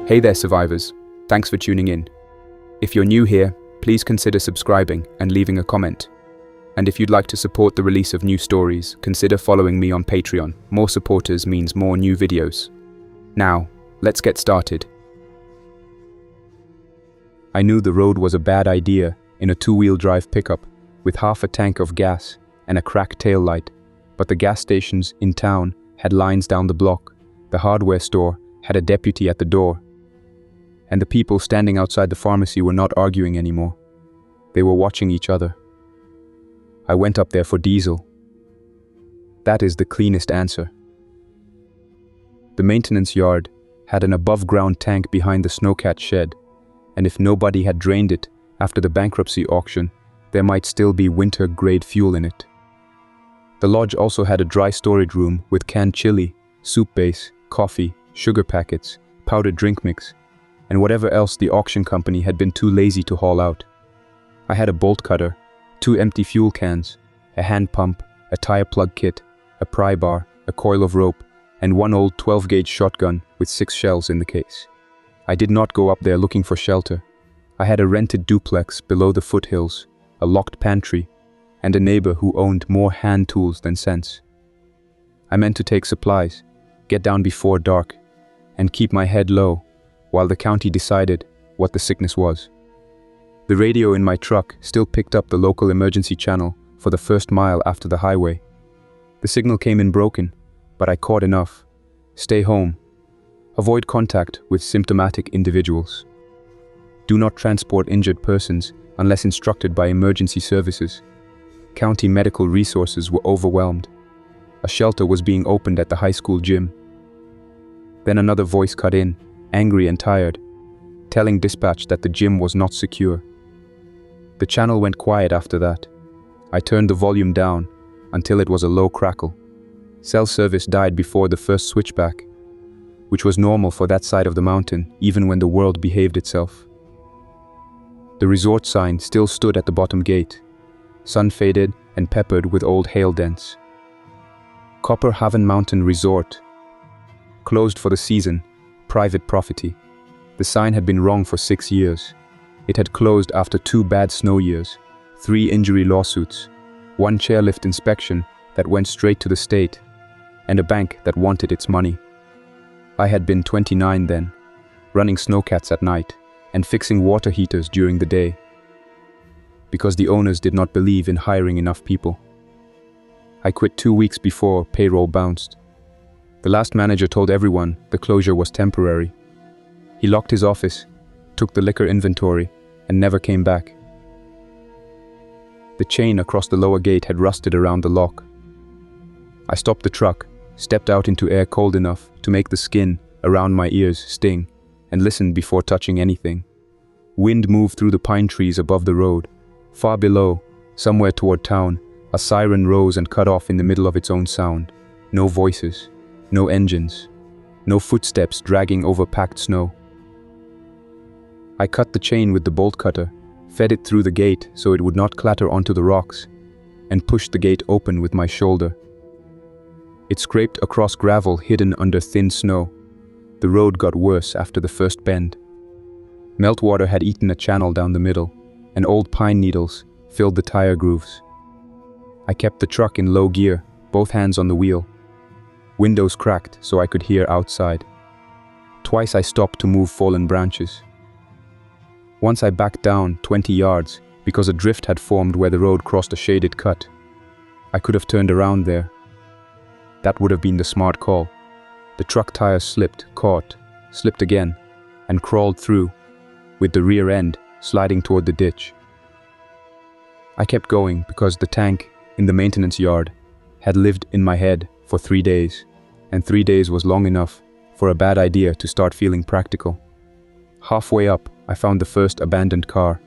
Hey there, survivors. Thanks for tuning in. If you're new here, please consider subscribing and leaving a comment. And if you'd like to support the release of new stories, consider following me on Patreon. More supporters means more new videos. Now, let's get started. I knew the road was a bad idea in a two-wheel drive pickup with half a tank of gas and a cracked tail light, but the gas stations in town had lines down the block, the hardware store had a deputy at the door, and the people standing outside the pharmacy were not arguing anymore. They were watching each other. I went up there for diesel. That is the cleanest answer. The maintenance yard had an above-ground tank behind the snowcat shed, and if nobody had drained it after the bankruptcy auction, there might still be winter-grade fuel in it. The lodge also had a dry storage room with canned chili, soup base, coffee, sugar packets, powdered drink mix, and whatever else the auction company had been too lazy to haul out. I had a bolt cutter, 2 empty fuel cans, a hand pump, a tire plug kit, a pry bar, a coil of rope, and one old 12-gauge shotgun with 6 shells in the case. I did not go up there looking for shelter. I had a rented duplex below the foothills, a locked pantry, and a neighbor who owned more hand tools than sense. I meant to take supplies, get down before dark, and keep my head low while the county decided what the sickness was. The radio in my truck still picked up the local emergency channel for the first mile after the highway. The signal came in broken, but I caught enough. Stay home. Avoid contact with symptomatic individuals. Do not transport injured persons unless instructed by emergency services. County medical resources were overwhelmed. A shelter was being opened at the high school gym. Then another voice cut in, angry and tired, telling dispatch that the gym was not secure. The channel went quiet after that. I turned the volume down until it was a low crackle. Cell service died before the first switchback, which was normal for that side of the mountain even when the world behaved itself. The resort sign still stood at the bottom gate, sun-faded and peppered with old hail dents. Copper Haven Mountain Resort. Closed for the season. Private property. The sign had been wrong for 6 years. It had closed after 2 bad snow years, 3 injury lawsuits, 1 chairlift inspection that went straight to the state, and a bank that wanted its money. I had been 29 then, running snowcats at night and fixing water heaters during the day, because the owners did not believe in hiring enough people. I quit 2 weeks before payroll bounced. The last manager told everyone the closure was temporary. He locked his office, took the liquor inventory, and never came back. The chain across the lower gate had rusted around the lock. I stopped the truck, stepped out into air cold enough to make the skin around my ears sting, and listened before touching anything. Wind moved through the pine trees above the road. Far below, somewhere toward town, a siren rose and cut off in the middle of its own sound. No voices. No engines, no footsteps dragging over packed snow. I cut the chain with the bolt cutter, fed it through the gate so it would not clatter onto the rocks, and pushed the gate open with my shoulder. It scraped across gravel hidden under thin snow. The road got worse after the first bend. Meltwater had eaten a channel down the middle, and old pine needles filled the tire grooves. I kept the truck in low gear, both hands on the wheel. Windows cracked so I could hear outside. Twice I stopped to move fallen branches. Once I backed down 20 yards because a drift had formed where the road crossed a shaded cut. I could have turned around there. That would have been the smart call. The truck tires slipped, caught, slipped again, and crawled through, with the rear end sliding toward the ditch. I kept going because the tank in the maintenance yard had lived in my head for 3 days, and 3 days was long enough for a bad idea to start feeling practical. Halfway up, I found the first abandoned car.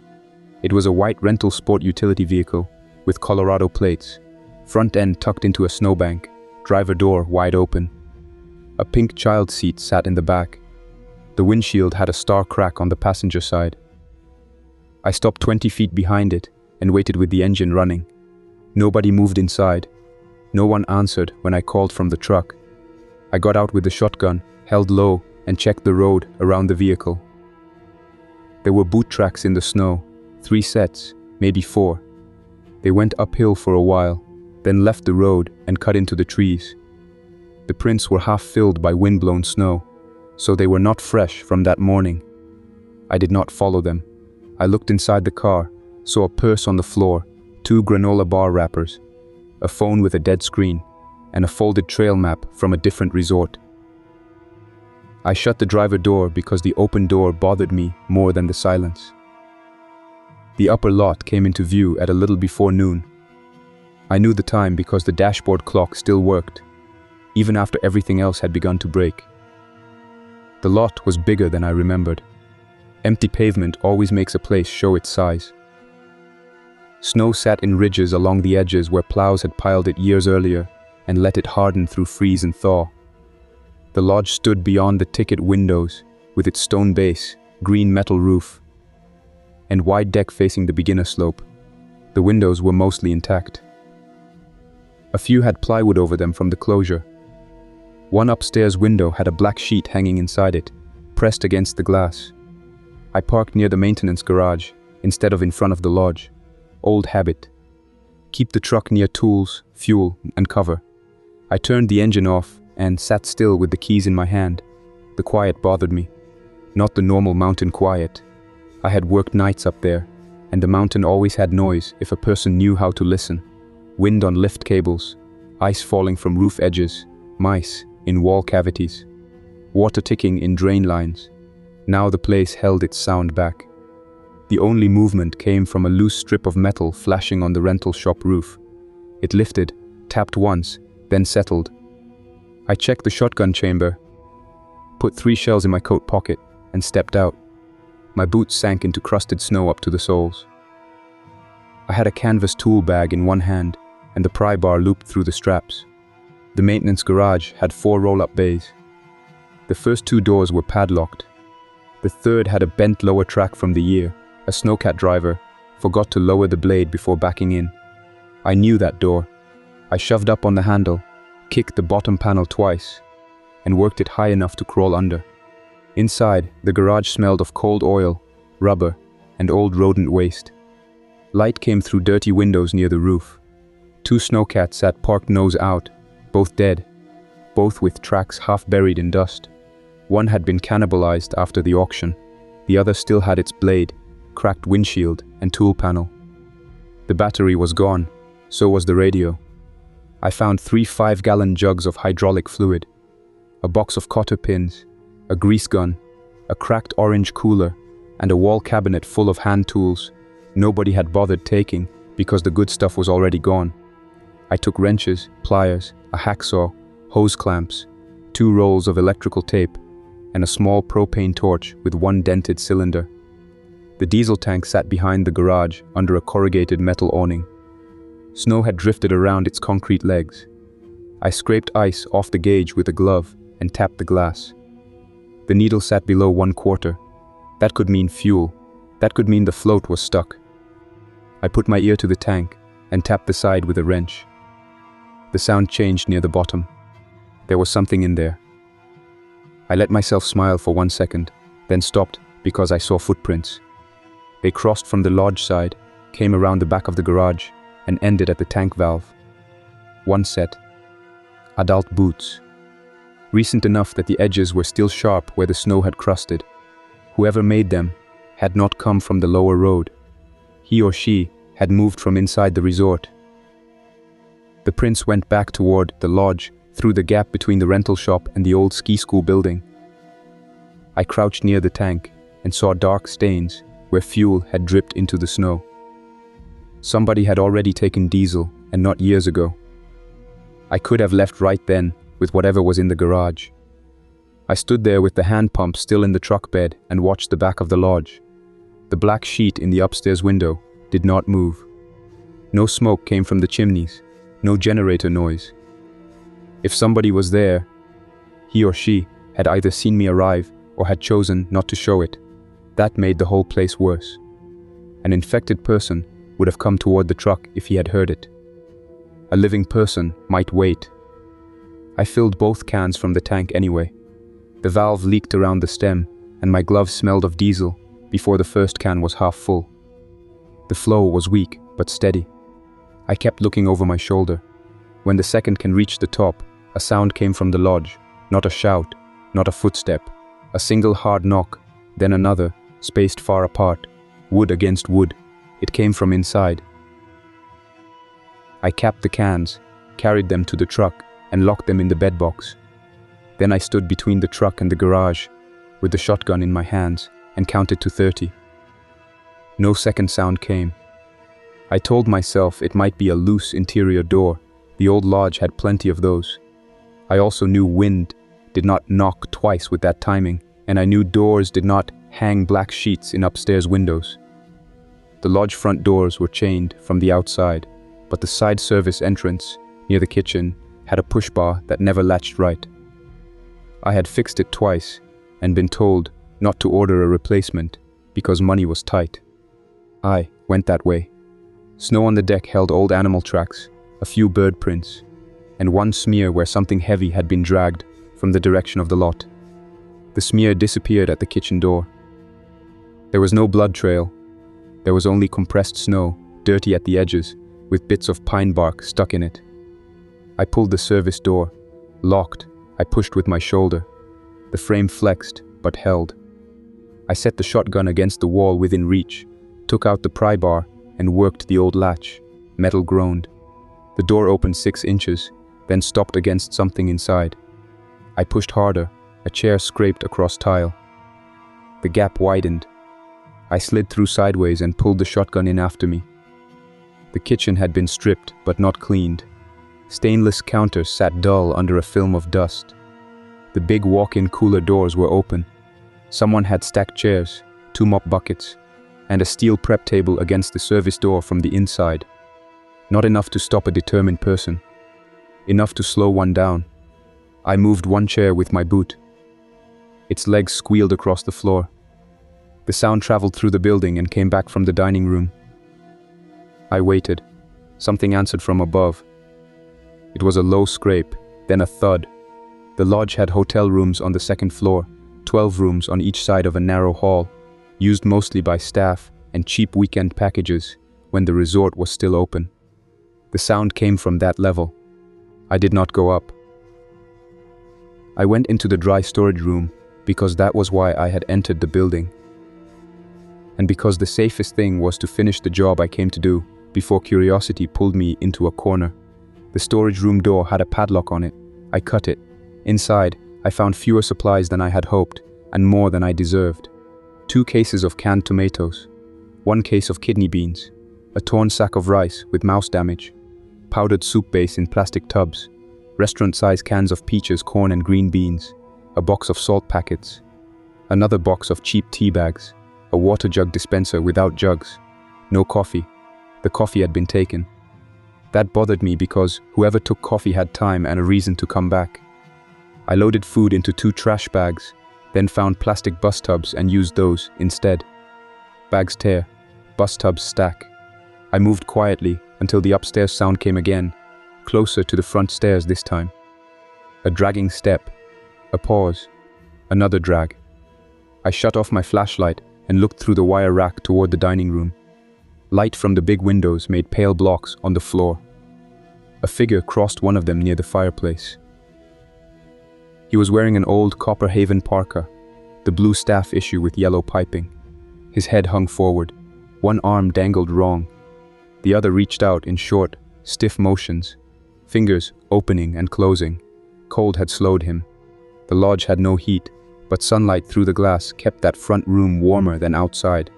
It was a white rental sport utility vehicle with Colorado plates, front end tucked into a snowbank, driver door wide open. A pink child seat sat in the back. The windshield had a star crack on the passenger side. I stopped 20 feet behind it and waited with the engine running. Nobody moved inside. No one answered when I called from the truck. I got out with the shotgun, held low, and checked the road around the vehicle. There were boot tracks in the snow, 3 sets, maybe 4. They went uphill for a while, then left the road and cut into the trees. The prints were half filled by wind-blown snow, so they were not fresh from that morning. I did not follow them. I looked inside the car, saw a purse on the floor, 2 granola bar wrappers, a phone with a dead screen, and a folded trail map from a different resort. I shut the driver door because the open door bothered me more than the silence. The upper lot came into view at a little before noon. I knew the time because the dashboard clock still worked, even after everything else had begun to break. The lot was bigger than I remembered. Empty pavement always makes a place show its size. Snow sat in ridges along the edges where plows had piled it years earlier and let it harden through freeze and thaw. The lodge stood beyond the ticket windows, with its stone base, green metal roof, and wide deck facing the beginner slope. The windows were mostly intact. A few had plywood over them from the closure. One upstairs window had a black sheet hanging inside it, pressed against the glass. I parked near the maintenance garage, instead of in front of the lodge. Old habit. Keep the truck near tools, fuel, and cover. I turned the engine off and sat still with the keys in my hand. The quiet bothered me. Not the normal mountain quiet. I had worked nights up there, and the mountain always had noise if a person knew how to listen. Wind on lift cables, ice falling from roof edges, mice in wall cavities, water ticking in drain lines. Now the place held its sound back. The only movement came from a loose strip of metal flashing on the rental shop roof. It lifted, tapped once, then settled. I checked the shotgun chamber, put 3 shells in my coat pocket, and stepped out. My boots sank into crusted snow up to the soles. I had a canvas tool bag in one hand, and the pry bar looped through the straps. The maintenance garage had 4 roll-up bays. The first 2 doors were padlocked. The third had a bent lower track from the year. A snowcat driver forgot to lower the blade before backing in. I knew that door. I shoved up on the handle, kicked the bottom panel twice, and worked it high enough to crawl under. Inside, the garage smelled of cold oil, rubber, and old rodent waste. Light came through dirty windows near the roof. 2 snowcats sat parked nose out, both dead, both with tracks half buried in dust. One had been cannibalized after the auction. The other still had its blade, cracked windshield, and tool panel. The battery was gone, so was the radio. I found 3 5-gallon jugs of hydraulic fluid, a box of cotter pins, a grease gun, a cracked orange cooler, and a wall cabinet full of hand tools nobody had bothered taking because the good stuff was already gone. I took wrenches, pliers, a hacksaw, hose clamps, 2 rolls of electrical tape, and a small propane torch with 1 dented cylinder. The diesel tank sat behind the garage under a corrugated metal awning. Snow had drifted around its concrete legs. I scraped ice off the gauge with a glove and tapped the glass. The needle sat below 1/4. That could mean fuel. That could mean the float was stuck. I put my ear to the tank and tapped the side with a wrench. The sound changed near the bottom. There was something in there. I let myself smile for 1 second, then stopped because I saw footprints. They crossed from the lodge side, came around the back of the garage, and ended at the tank valve. 1 set. Adult boots. Recent enough that the edges were still sharp where the snow had crusted. Whoever made them had not come from the lower road. He or she had moved from inside the resort. The prints went back toward the lodge, through the gap between the rental shop and the old ski school building. I crouched near the tank and saw dark stains where fuel had dripped into the snow. Somebody had already taken diesel, and not years ago. I could have left right then with whatever was in the garage. I stood there with the hand pump still in the truck bed and watched the back of the lodge. The black sheet in the upstairs window did not move. No smoke came from the chimneys, no generator noise. If somebody was there, he or she had either seen me arrive or had chosen not to show it. That made the whole place worse. An infected person would have come toward the truck if he had heard it. A living person might wait. I filled both cans from the tank anyway. The valve leaked around the stem, and my gloves smelled of diesel before the first can was half full. The flow was weak, but steady. I kept looking over my shoulder. When the second can reached the top, a sound came from the lodge, not a shout, not a footstep, a single hard knock, then another, spaced far apart, wood against wood. It came from inside. I capped the cans, carried them to the truck, and locked them in the bed box. Then I stood between the truck and the garage, with the shotgun in my hands, and counted to 30. No second sound came. I told myself it might be a loose interior door. The old lodge had plenty of those. I also knew wind did not knock twice with that timing, and I knew doors did not hang black sheets in upstairs windows. The lodge front doors were chained from the outside, but the side service entrance, near the kitchen, had a push bar that never latched right. I had fixed it twice and been told not to order a replacement because money was tight. I went that way. Snow on the deck held old animal tracks, a few bird prints, and one smear where something heavy had been dragged from the direction of the lot. The smear disappeared at the kitchen door. There was no blood trail. There was only compressed snow, dirty at the edges, with bits of pine bark stuck in it. I pulled the service door. Locked, I pushed with my shoulder. The frame flexed, but held. I set the shotgun against the wall within reach, took out the pry bar, and worked the old latch. Metal groaned. The door opened 6 inches, then stopped against something inside. I pushed harder. A chair scraped across tile. The gap widened. I slid through sideways and pulled the shotgun in after me. The kitchen had been stripped, but not cleaned. Stainless counters sat dull under a film of dust. The big walk-in cooler doors were open. Someone had stacked chairs, 2 mop buckets, and a steel prep table against the service door from the inside. Not enough to stop a determined person. Enough to slow one down. I moved one chair with my boot. Its legs squealed across the floor. The sound traveled through the building and came back from the dining room. I waited. Something answered from above. It was a low scrape, then a thud. The lodge had hotel rooms on the 2nd floor, 12 rooms on each side of a narrow hall, used mostly by staff and cheap weekend packages when the resort was still open. The sound came from that level. I did not go up. I went into the dry storage room because that was why I had entered the building. And because the safest thing was to finish the job I came to do before curiosity pulled me into a corner. The storage room door had a padlock on it. I cut it. Inside, I found fewer supplies than I had hoped, and more than I deserved. 2 cases of canned tomatoes, 1 case of kidney beans, a torn sack of rice with mouse damage, powdered soup base in plastic tubs, restaurant-sized cans of peaches, corn and green beans, a box of salt packets, another box of cheap tea bags, a water jug dispenser without jugs, no coffee. The coffee had been taken. That bothered me because whoever took coffee had time and a reason to come back. I loaded food into 2 trash bags, then found plastic bus tubs and used those instead. Bags tear, bus tubs stack. I moved quietly until the upstairs sound came again, closer to the front stairs this time. A dragging step, a pause, another drag. I shut off my flashlight and looked through the wire rack toward the dining room. Light from the big windows made pale blocks on the floor. A figure crossed one of them near the fireplace. He was wearing an old Copper Haven parka, the blue staff issue with yellow piping. His head hung forward. One arm dangled wrong. The other reached out in short, stiff motions, fingers opening and closing. Cold had slowed him. The lodge had no heat, but sunlight through the glass kept that front room warmer than outside.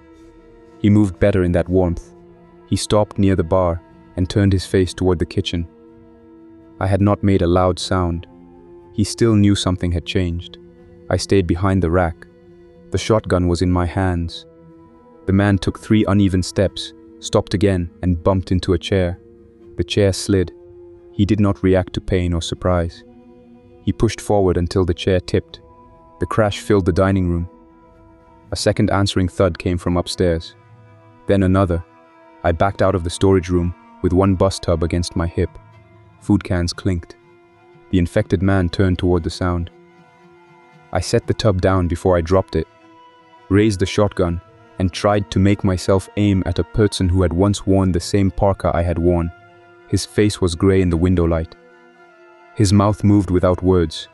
He moved better in that warmth. He stopped near the bar and turned his face toward the kitchen. I had not made a loud sound. He still knew something had changed. I stayed behind the rack. The shotgun was in my hands. The man took 3 uneven steps, stopped again, and bumped into a chair. The chair slid. He did not react to pain or surprise. He pushed forward until the chair tipped. The crash filled the dining room. A second answering thud came from upstairs. Then another. I backed out of the storage room with 1 bus tub against my hip. Food cans clinked. The infected man turned toward the sound. I set the tub down before I dropped it, raised the shotgun, and tried to make myself aim at a person who had once worn the same parka I had worn. His face was grey in the window light. His mouth moved without words.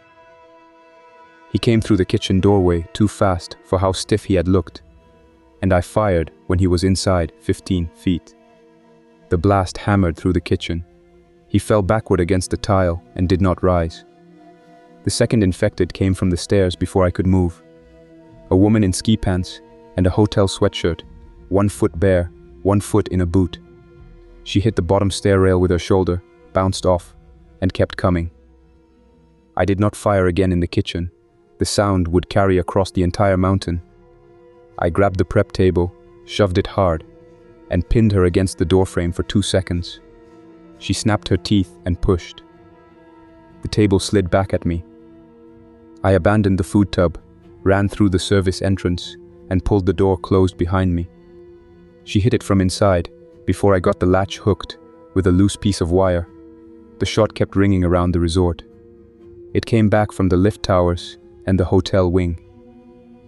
He came through the kitchen doorway too fast for how stiff he had looked, and I fired when he was inside 15 feet. The blast hammered through the kitchen. He fell backward against the tile and did not rise. The second infected came from the stairs before I could move. A woman in ski pants and a hotel sweatshirt, 1 foot bare, 1 foot in a boot. She hit the bottom stair rail with her shoulder, bounced off, and kept coming. I did not fire again in the kitchen. The sound would carry across the entire mountain. I grabbed the prep table, shoved it hard, and pinned her against the doorframe for 2 seconds. She snapped her teeth and pushed. The table slid back at me. I abandoned the food tub, ran through the service entrance, and pulled the door closed behind me. She hit it from inside before I got the latch hooked with a loose piece of wire. The shot kept ringing around the resort. It came back from the lift towers and the hotel wing.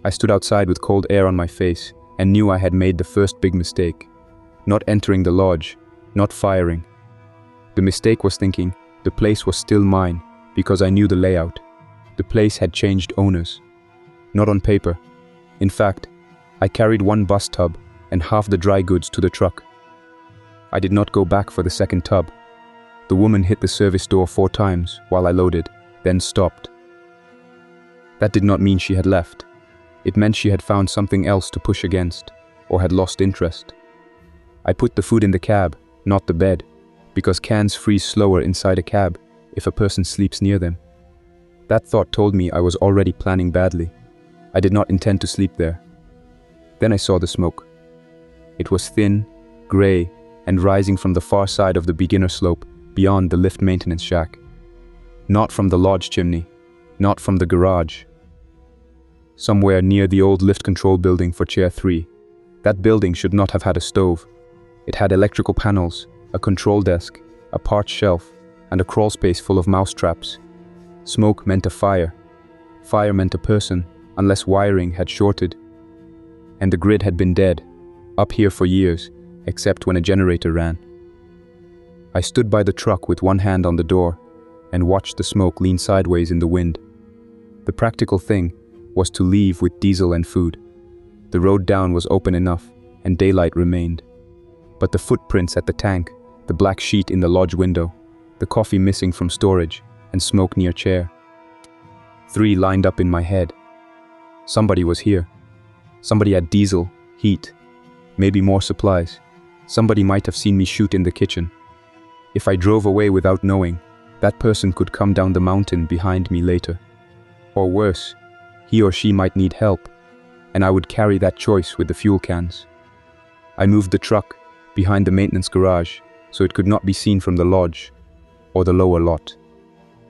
I stood outside with cold air on my face and knew I had made the first big mistake. Not entering the lodge, not firing. The mistake was thinking the place was still mine because I knew the layout. The place had changed owners. Not on paper. In fact, I carried 1 bus tub and half the dry goods to the truck. I did not go back for the second tub. The woman hit the service door 4 times while I loaded, then stopped. That did not mean she had left. It meant she had found something else to push against, or had lost interest. I put the food in the cab, not the bed, because cans freeze slower inside a cab if a person sleeps near them. That thought told me I was already planning badly. I did not intend to sleep there. Then I saw the smoke. It was thin, grey, and rising from the far side of the beginner slope beyond the lift maintenance shack. Not from the lodge chimney, not from the garage. Somewhere near the old lift control building for Chair 3. That building should not have had a stove. It had electrical panels, a control desk, a parts shelf, and a crawl space full of mouse traps. Smoke meant a fire. Fire meant a person, unless wiring had shorted. And the grid had been dead, up here for years, except when a generator ran. I stood by the truck with one hand on the door and watched the smoke lean sideways in the wind. The practical thing was to leave with diesel and food. The road down was open enough, and daylight remained. But the footprints at the tank, the black sheet in the lodge window, the coffee missing from storage, and smoke near chair. 3 lined up in my head. Somebody was here. Somebody had diesel, heat, maybe more supplies. Somebody might have seen me shoot in the kitchen. If I drove away without knowing, that person could come down the mountain behind me later. Or worse, he or she might need help, and I would carry that choice with the fuel cans. I moved the truck behind the maintenance garage so it could not be seen from the lodge or the lower lot.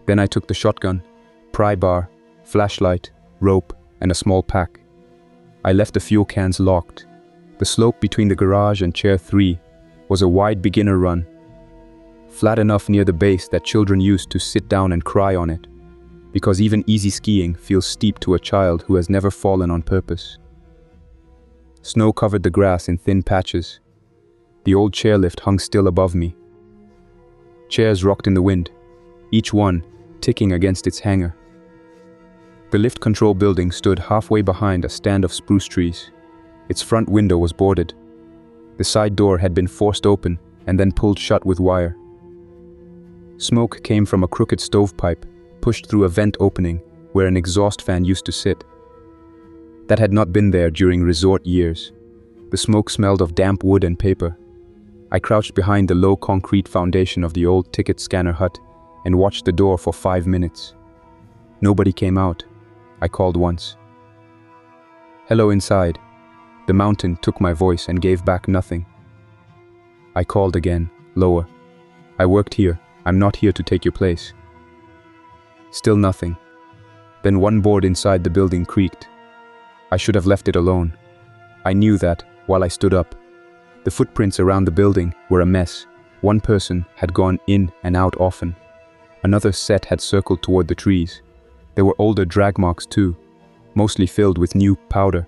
Then I took the shotgun, pry bar, flashlight, rope, and a small pack. I left the fuel cans locked. The slope between the garage and Chair 3 was a wide beginner run, flat enough near the base that children used to sit down and cry on it, because even easy skiing feels steep to a child who has never fallen on purpose. Snow covered the grass in thin patches. The old chairlift hung still above me. Chairs rocked in the wind, each one ticking against its hanger. The lift control building stood halfway behind a stand of spruce trees. Its front window was boarded. The side door had been forced open and then pulled shut with wire. Smoke came from a crooked stovepipe, pushed through a vent opening where an exhaust fan used to sit. That had not been there during resort years. The smoke smelled of damp wood and paper. I crouched behind the low concrete foundation of the old ticket scanner hut and watched the door for 5 minutes. Nobody came out. I called once. Hello inside. The mountain took my voice and gave back nothing. I called again, lower. I worked here. I'm not here to take your place. Still nothing. Then one board inside the building creaked. I should have left it alone. I knew that while I stood up. The footprints around the building were a mess. One person had gone in and out often. Another set had circled toward the trees. There were older drag marks too, mostly filled with new powder.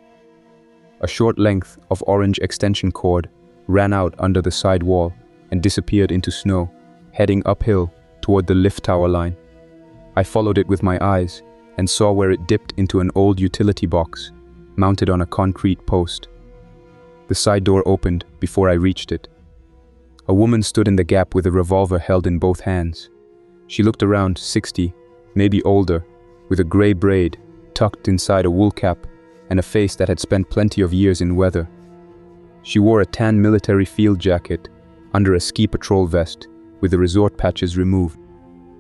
A short length of orange extension cord ran out under the side wall and disappeared into snow, heading uphill toward the lift tower line. I followed it with my eyes and saw where it dipped into an old utility box, mounted on a concrete post. The side door opened before I reached it. A woman stood in the gap with a revolver held in both hands. She looked around 60, maybe older, with a gray braid tucked inside a wool cap and a face that had spent plenty of years in weather. She wore a tan military field jacket under a ski patrol vest with the resort patches removed.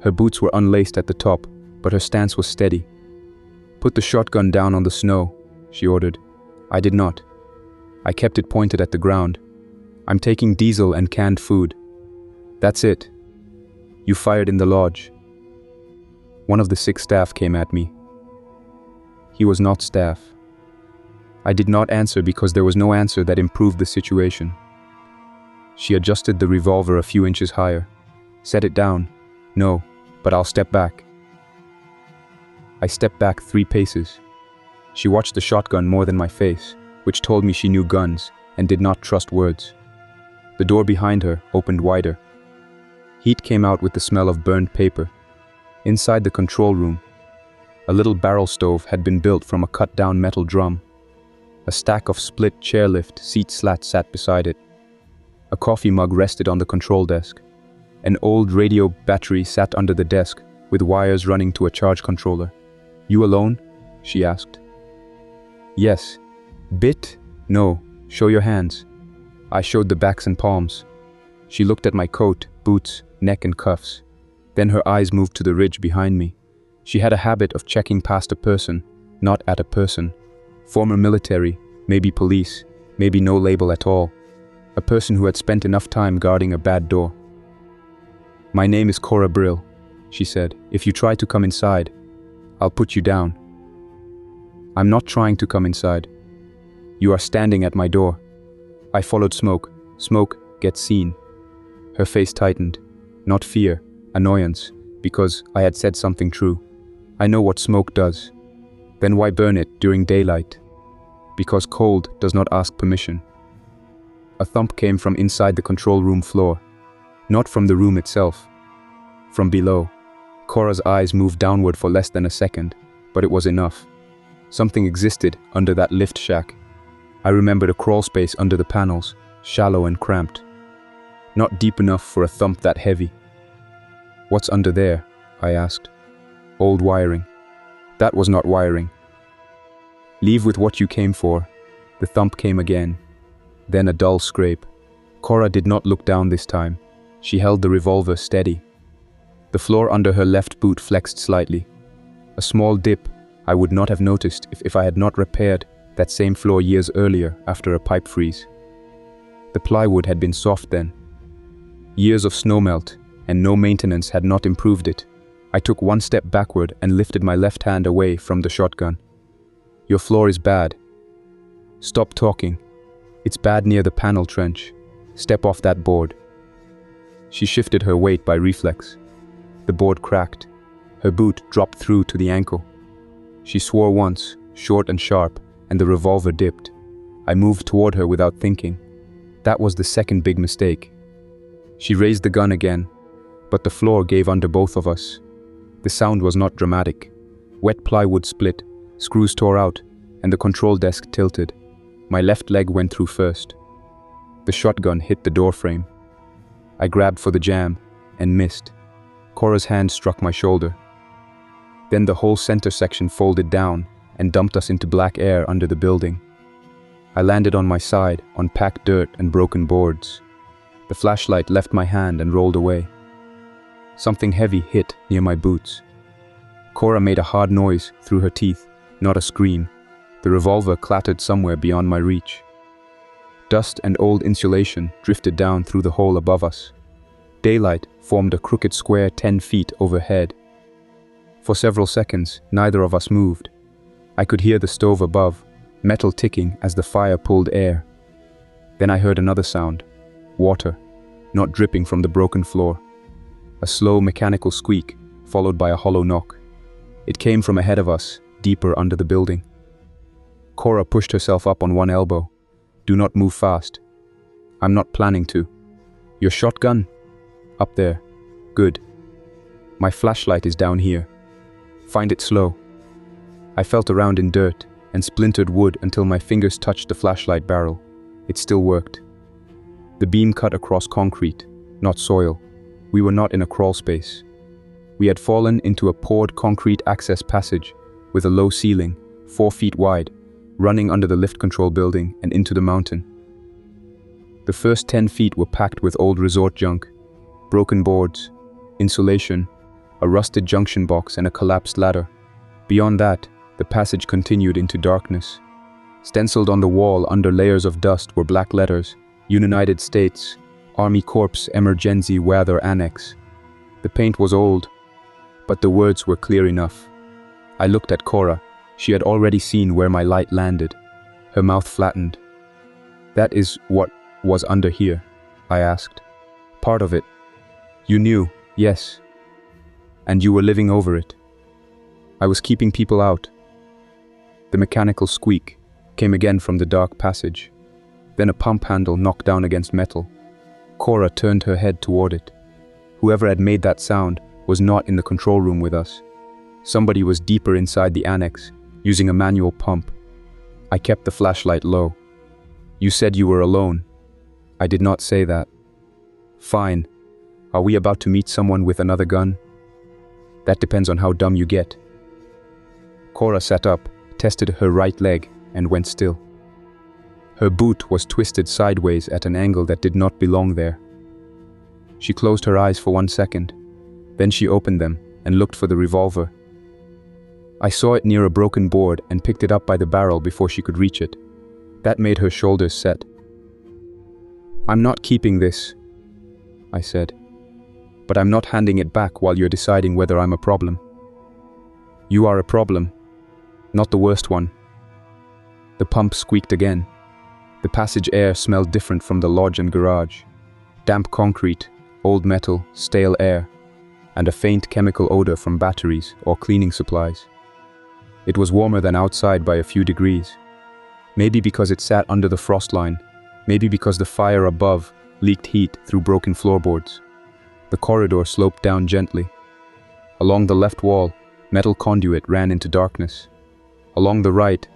Her boots were unlaced at the top, but her stance was steady. "Put the shotgun down on the snow," she ordered. I did not. I kept it pointed at the ground. "I'm taking diesel and canned food." "That's it. You fired in the lodge." One of the 6 staff came at me. He was not staff. I did not answer because there was no answer that improved the situation. She adjusted the revolver a few inches higher. "Set it down." "No, but I'll step back." I stepped back 3 paces. She watched the shotgun more than my face, which told me she knew guns and did not trust words. The door behind her opened wider. Heat came out with the smell of burned paper. Inside the control room, a little barrel stove had been built from a cut-down metal drum. A stack of split chairlift seat slats sat beside it. A coffee mug rested on the control desk. An old radio battery sat under the desk, with wires running to a charge controller. "You alone?" she asked. "Yes." "Bit?" "No. Show your hands." I showed the backs and palms. She looked at my coat, boots, neck and cuffs. Then her eyes moved to the ridge behind me. She had a habit of checking past a person, not at a person. Former military, maybe police, maybe no label at all. A person who had spent enough time guarding a bad door. "My name is Kora Brill," she said. "If you try to come inside, I'll put you down." "I'm not trying to come inside. You are standing at my door." I followed smoke. Smoke gets seen. Her face tightened. Not fear, annoyance, because I had said something true. I know what smoke does. Then why burn it during daylight? Because cold does not ask permission. A thump came from inside the control room floor. Not from the room itself. From below. Kora's eyes moved downward for less than a second, but it was enough. Something existed under that lift shack. I remembered a crawl space under the panels, shallow and cramped. Not deep enough for a thump that heavy. "What's under there?" I asked. "Old wiring." "That was not wiring." "Leave with what you came for." The thump came again. Then a dull scrape. Kora did not look down this time. She held the revolver steady. The floor under her left boot flexed slightly. A small dip I would not have noticed if I had not repaired that same floor years earlier after a pipe freeze. The plywood had been soft then. Years of snowmelt and no maintenance had not improved it. I took 1 step backward and lifted my left hand away from the shotgun. "Your floor is bad." "Stop talking. It's bad near the panel trench. Step off that board." She shifted her weight by reflex. The board cracked. Her boot dropped through to the ankle. She swore once, short and sharp, and the revolver dipped. I moved toward her without thinking. That was the second big mistake. She raised the gun again, but the floor gave under both of us. The sound was not dramatic. Wet plywood split, screws tore out, and the control desk tilted. My left leg went through first. The shotgun hit the door frame. I grabbed for the jam and missed. Kora's hand struck my shoulder. Then the whole center section folded down and dumped us into black air under the building. I landed on my side on packed dirt and broken boards. The flashlight left my hand and rolled away. Something heavy hit near my boots. Kora made a hard noise through her teeth, not a scream. The revolver clattered somewhere beyond my reach. Dust and old insulation drifted down through the hole above us. Daylight formed a crooked square 10 feet overhead. For several seconds, neither of us moved. I could hear the stove above, metal ticking as the fire pulled air. Then I heard another sound. Water, not dripping from the broken floor. A slow mechanical squeak, followed by a hollow knock. It came from ahead of us, deeper under the building. Kora pushed herself up on one elbow. Do not move fast. I'm not planning to. Your shotgun? Up there. Good. My flashlight is down here. Find it slow. I felt around in dirt and splintered wood until my fingers touched the flashlight barrel. It still worked. The beam cut across concrete, not soil. We were not in a crawl space. We had fallen into a poured concrete access passage with a low ceiling, 4 feet wide, running under the lift control building and into the mountain. The first 10 feet were packed with old resort junk, broken boards, insulation, a rusted junction box and a collapsed ladder. Beyond that, the passage continued into darkness. Stenciled on the wall under layers of dust were black letters, United States, Army Corps Emergency Weather Annex. The paint was old, but the words were clear enough. I looked at Kora. She had already seen where my light landed. Her mouth flattened. That is what was under here? I asked. Part of it. You knew, yes. And you were living over it. I was keeping people out. The mechanical squeak came again from the dark passage. Then a pump handle knocked down against metal. Kora turned her head toward it. Whoever had made that sound was not in the control room with us. Somebody was deeper inside the annex, using a manual pump. I kept the flashlight low. You said you were alone. I did not say that. Fine. Are we about to meet someone with another gun? That depends on how dumb you get. Kora sat up, tested her right leg, and went still. Her boot was twisted sideways at an angle that did not belong there. She closed her eyes for 1 second. Then she opened them and looked for the revolver. I saw it near a broken board and picked it up by the barrel before she could reach it. That made her shoulders set. I'm not keeping this, I said. But I'm not handing it back while you're deciding whether I'm a problem. You are a problem. Not the worst one. The pump squeaked again. The passage air smelled different from the lodge and garage. Damp concrete, old metal, stale air, and a faint chemical odor from batteries or cleaning supplies. It was warmer than outside by a few degrees. Maybe because it sat under the frost line, maybe because the fire above leaked heat through broken floorboards. The corridor sloped down gently. Along the left wall, metal conduit ran into darkness. Along the right,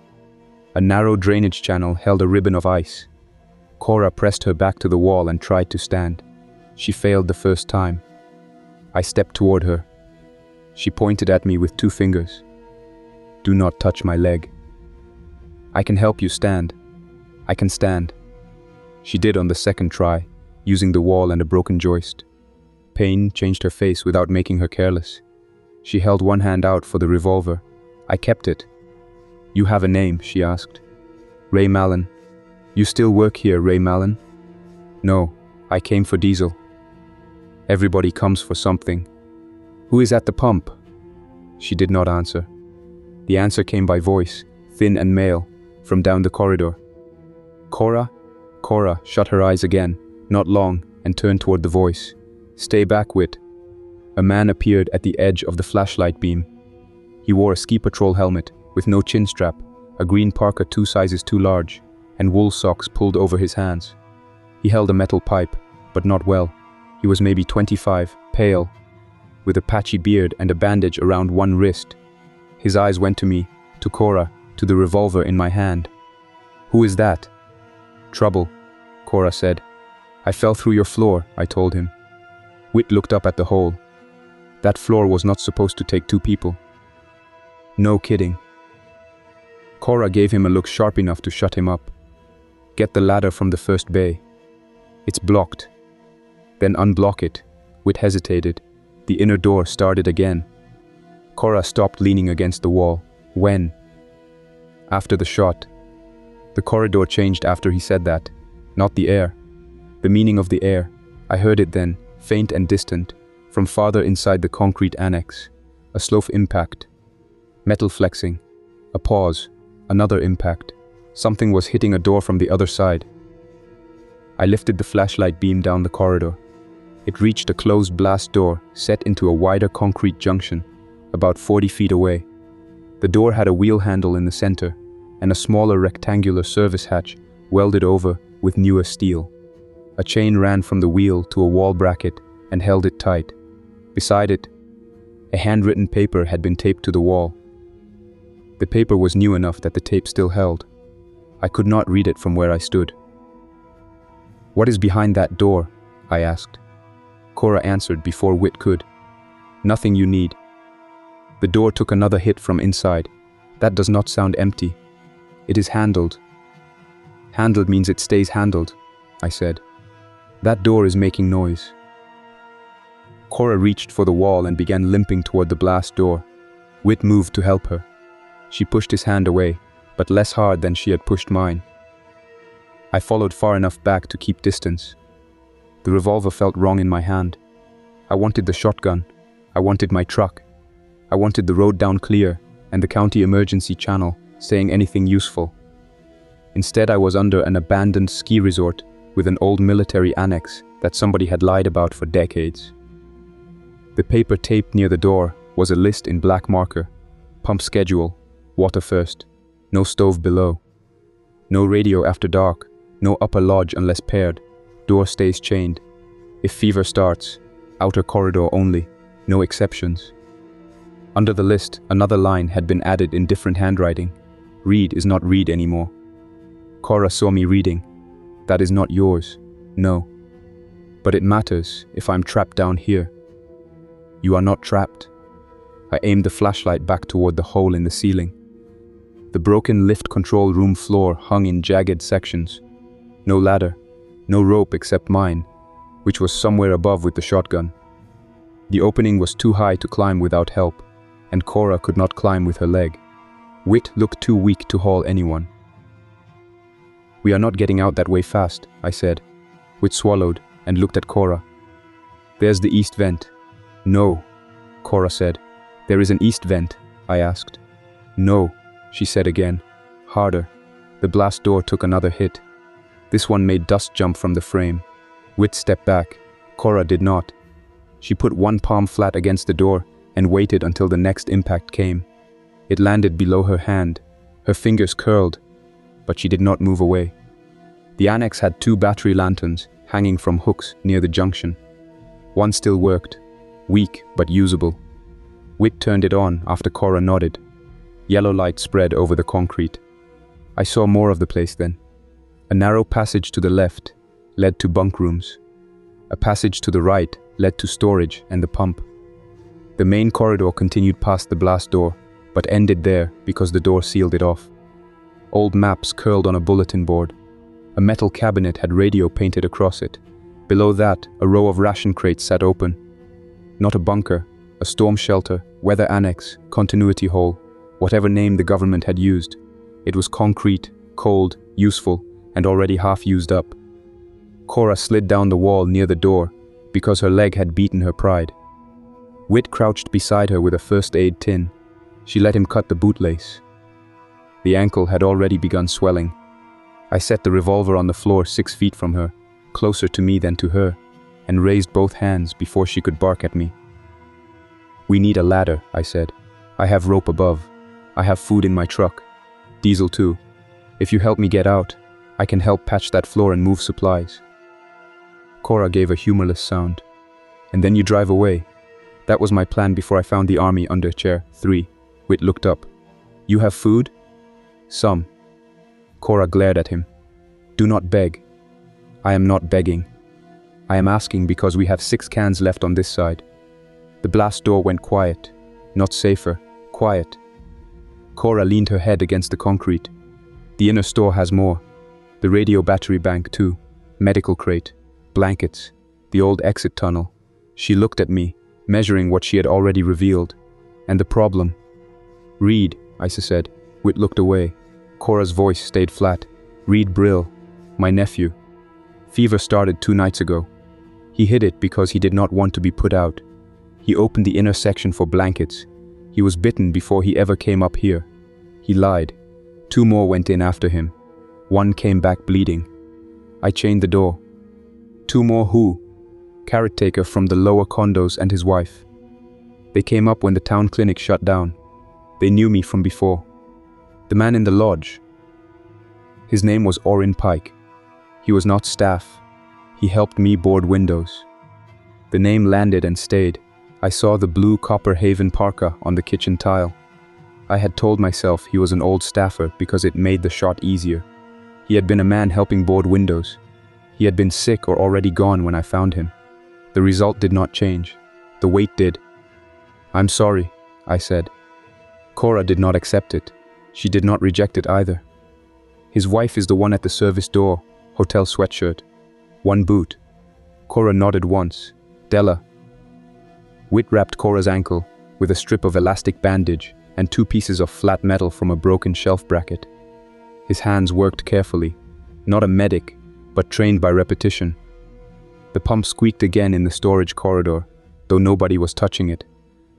a narrow drainage channel held a ribbon of ice. Kora pressed her back to the wall and tried to stand. She failed the first time. I stepped toward her. She pointed at me with 2 fingers. Do not touch my leg. I can help you stand. I can stand. She did on the second try, using the wall and a broken joist. Pain changed her face without making her careless. She held one hand out for the revolver. I kept it. You have a name, she asked. Ray Mallon. You still work here, Ray Mallon? No, I came for diesel. Everybody comes for something. Who is at the pump? She did not answer. The answer came by voice, thin and male, from down the corridor. Kora? Kora shut her eyes again, not long, and turned toward the voice. Stay back, Wit. A man appeared at the edge of the flashlight beam. He wore a ski patrol helmet, with no chin strap, a green parka 2 sizes too large, and wool socks pulled over his hands. He held a metal pipe, but not well. He was maybe 25, pale, with a patchy beard and a bandage around one wrist. His eyes went to me, to Kora, to the revolver in my hand. Who is that? Trouble, Kora said. I fell through your floor, I told him. Wit looked up at the hole. That floor was not supposed to take 2 people. No kidding. Kora gave him a look sharp enough to shut him up. Get the ladder from the first bay. It's blocked. Then unblock it. Wit hesitated. The inner door started again. Kora stopped leaning against the wall. When? After the shot. The corridor changed after he said that. Not the air. The meaning of the air. I heard it then, faint and distant, from farther inside the concrete annex. A slow impact. Metal flexing. A pause. Another impact. Something was hitting a door from the other side. I lifted the flashlight beam down the corridor. It reached a closed blast door set into a wider concrete junction, about 40 feet away. The door had a wheel handle in the center, and a smaller rectangular service hatch welded over with newer steel. A chain ran from the wheel to a wall bracket and held it tight. Beside it, a handwritten paper had been taped to the wall. The paper was new enough that the tape still held. I could not read it from where I stood. "What is behind that door?" I asked. Kora answered before Wit could. "Nothing you need." The door took another hit from inside. "That does not sound empty. It is handled." "Handled means it stays handled," I said. "That door is making noise." Kora reached for the wall and began limping toward the blast door. Wit moved to help her. She pushed his hand away, but less hard than she had pushed mine. I followed far enough back to keep distance. The revolver felt wrong in my hand. I wanted the shotgun. I wanted my truck. I wanted the road down clear and the county emergency channel saying anything useful. Instead, I was under an abandoned ski resort with an old military annex that somebody had lied about for decades. The paper taped near the door was a list in black marker. Pump schedule, water first, no stove below. No radio after dark, no upper lodge unless paired, door stays chained. If fever starts, outer corridor only, no exceptions. Under the list, another line had been added in different handwriting. Read is not read anymore. Kora saw me reading. That is not yours, no. But it matters if I'm trapped down here. You are not trapped. I aimed the flashlight back toward the hole in the ceiling. The broken lift control room floor hung in jagged sections. No ladder, no rope except mine, which was somewhere above with the shotgun. The opening was too high to climb without help, and Kora could not climb with her leg. Wit looked too weak to haul anyone. "We are not getting out that way fast," I said. Wit swallowed and looked at Kora. "There's the east vent." "No," Kora said. "There is an east vent," I asked. "No," she said again, harder. The blast door took another hit. This one made dust jump from the frame. Wit stepped back. Kora did not. She put one palm flat against the door and waited until the next impact came. It landed below her hand. Her fingers curled, but she did not move away. The annex had 2 battery lanterns hanging from hooks near the junction. One still worked, weak but usable. Wit turned it on after Kora nodded. Yellow light spread over the concrete. I saw more of the place then. A narrow passage to the left led to bunk rooms. A passage to the right led to storage and the pump. The main corridor continued past the blast door, but ended there because the door sealed it off. Old maps curled on a bulletin board. A metal cabinet had radio painted across it. Below that, a row of ration crates sat open. Not a bunker, a storm shelter, weather annex, continuity hole, whatever name the government had used. It was concrete, cold, useful, and already half used up. Kora slid down the wall near the door because her leg had beaten her pride. Wit crouched beside her with a first aid tin. She let him cut the bootlace. The ankle had already begun swelling. I set the revolver on the floor 6 feet from her, closer to me than to her, and raised both hands before she could bark at me. "We need a ladder," I said. "I have rope above. I have food in my truck. Diesel too. If you help me get out, I can help patch that floor and move supplies." Kora gave a humorless sound. "And then you drive away." That was my plan before I found the army under chair 3. Wit looked up. "You have food?" "Some." Kora glared at him. "Do not beg." "I am not begging. I am asking because we have 6 cans left on this side." The blast door went quiet. Not safer. Quiet. Kora leaned her head against the concrete. "The inner store has more. The radio battery bank too. Medical crate. Blankets. The old exit tunnel." She looked at me, measuring what she had already revealed. "And the problem?" "Reed," I said. Wit looked away. Kora's voice stayed flat. "Reed Brill. My nephew. Fever started 2 nights ago. He hid it because he did not want to be put out. He opened the inner section for blankets. He was bitten before he ever came up here. He lied. 2 more went in after him. 1 came back bleeding. I chained the door. 2 more who? Carrot taker from the lower condos and his wife. They came up when the town clinic shut down. They knew me from before. The man in the lodge, His name was Orrin Pike. He was not staff. He helped me board windows. The name landed and stayed. I saw the blue Copper Haven parka on the kitchen tile. I had told myself he was an old staffer because it made the shot easier. He had been a man helping board windows. He had been sick or already gone when I found him. The result did not change. The weight did. "I'm sorry," I said. Kora did not accept it. She did not reject it either. "His wife is the one at the service door, hotel sweatshirt. One boot." Kora nodded once. "Della." Whit wrapped Kora's ankle with a strip of elastic bandage and 2 pieces of flat metal from a broken shelf bracket. His hands worked carefully, not a medic, but trained by repetition. The pump squeaked again in the storage corridor, though nobody was touching it.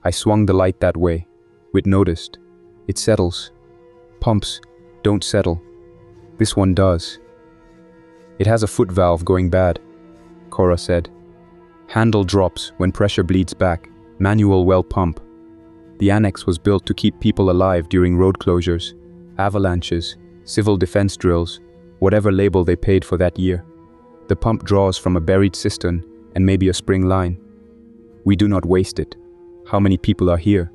I swung the light that way. Whit noticed. "It settles. Pumps don't settle. This one does." "It has a foot valve going bad," Kora said. "Handle drops when pressure bleeds back. Manual well pump." The annex was built to keep people alive during road closures, avalanches, civil defense drills, whatever label they paid for that year. The pump draws from a buried cistern and maybe a spring line. We do not waste it. How many people are here?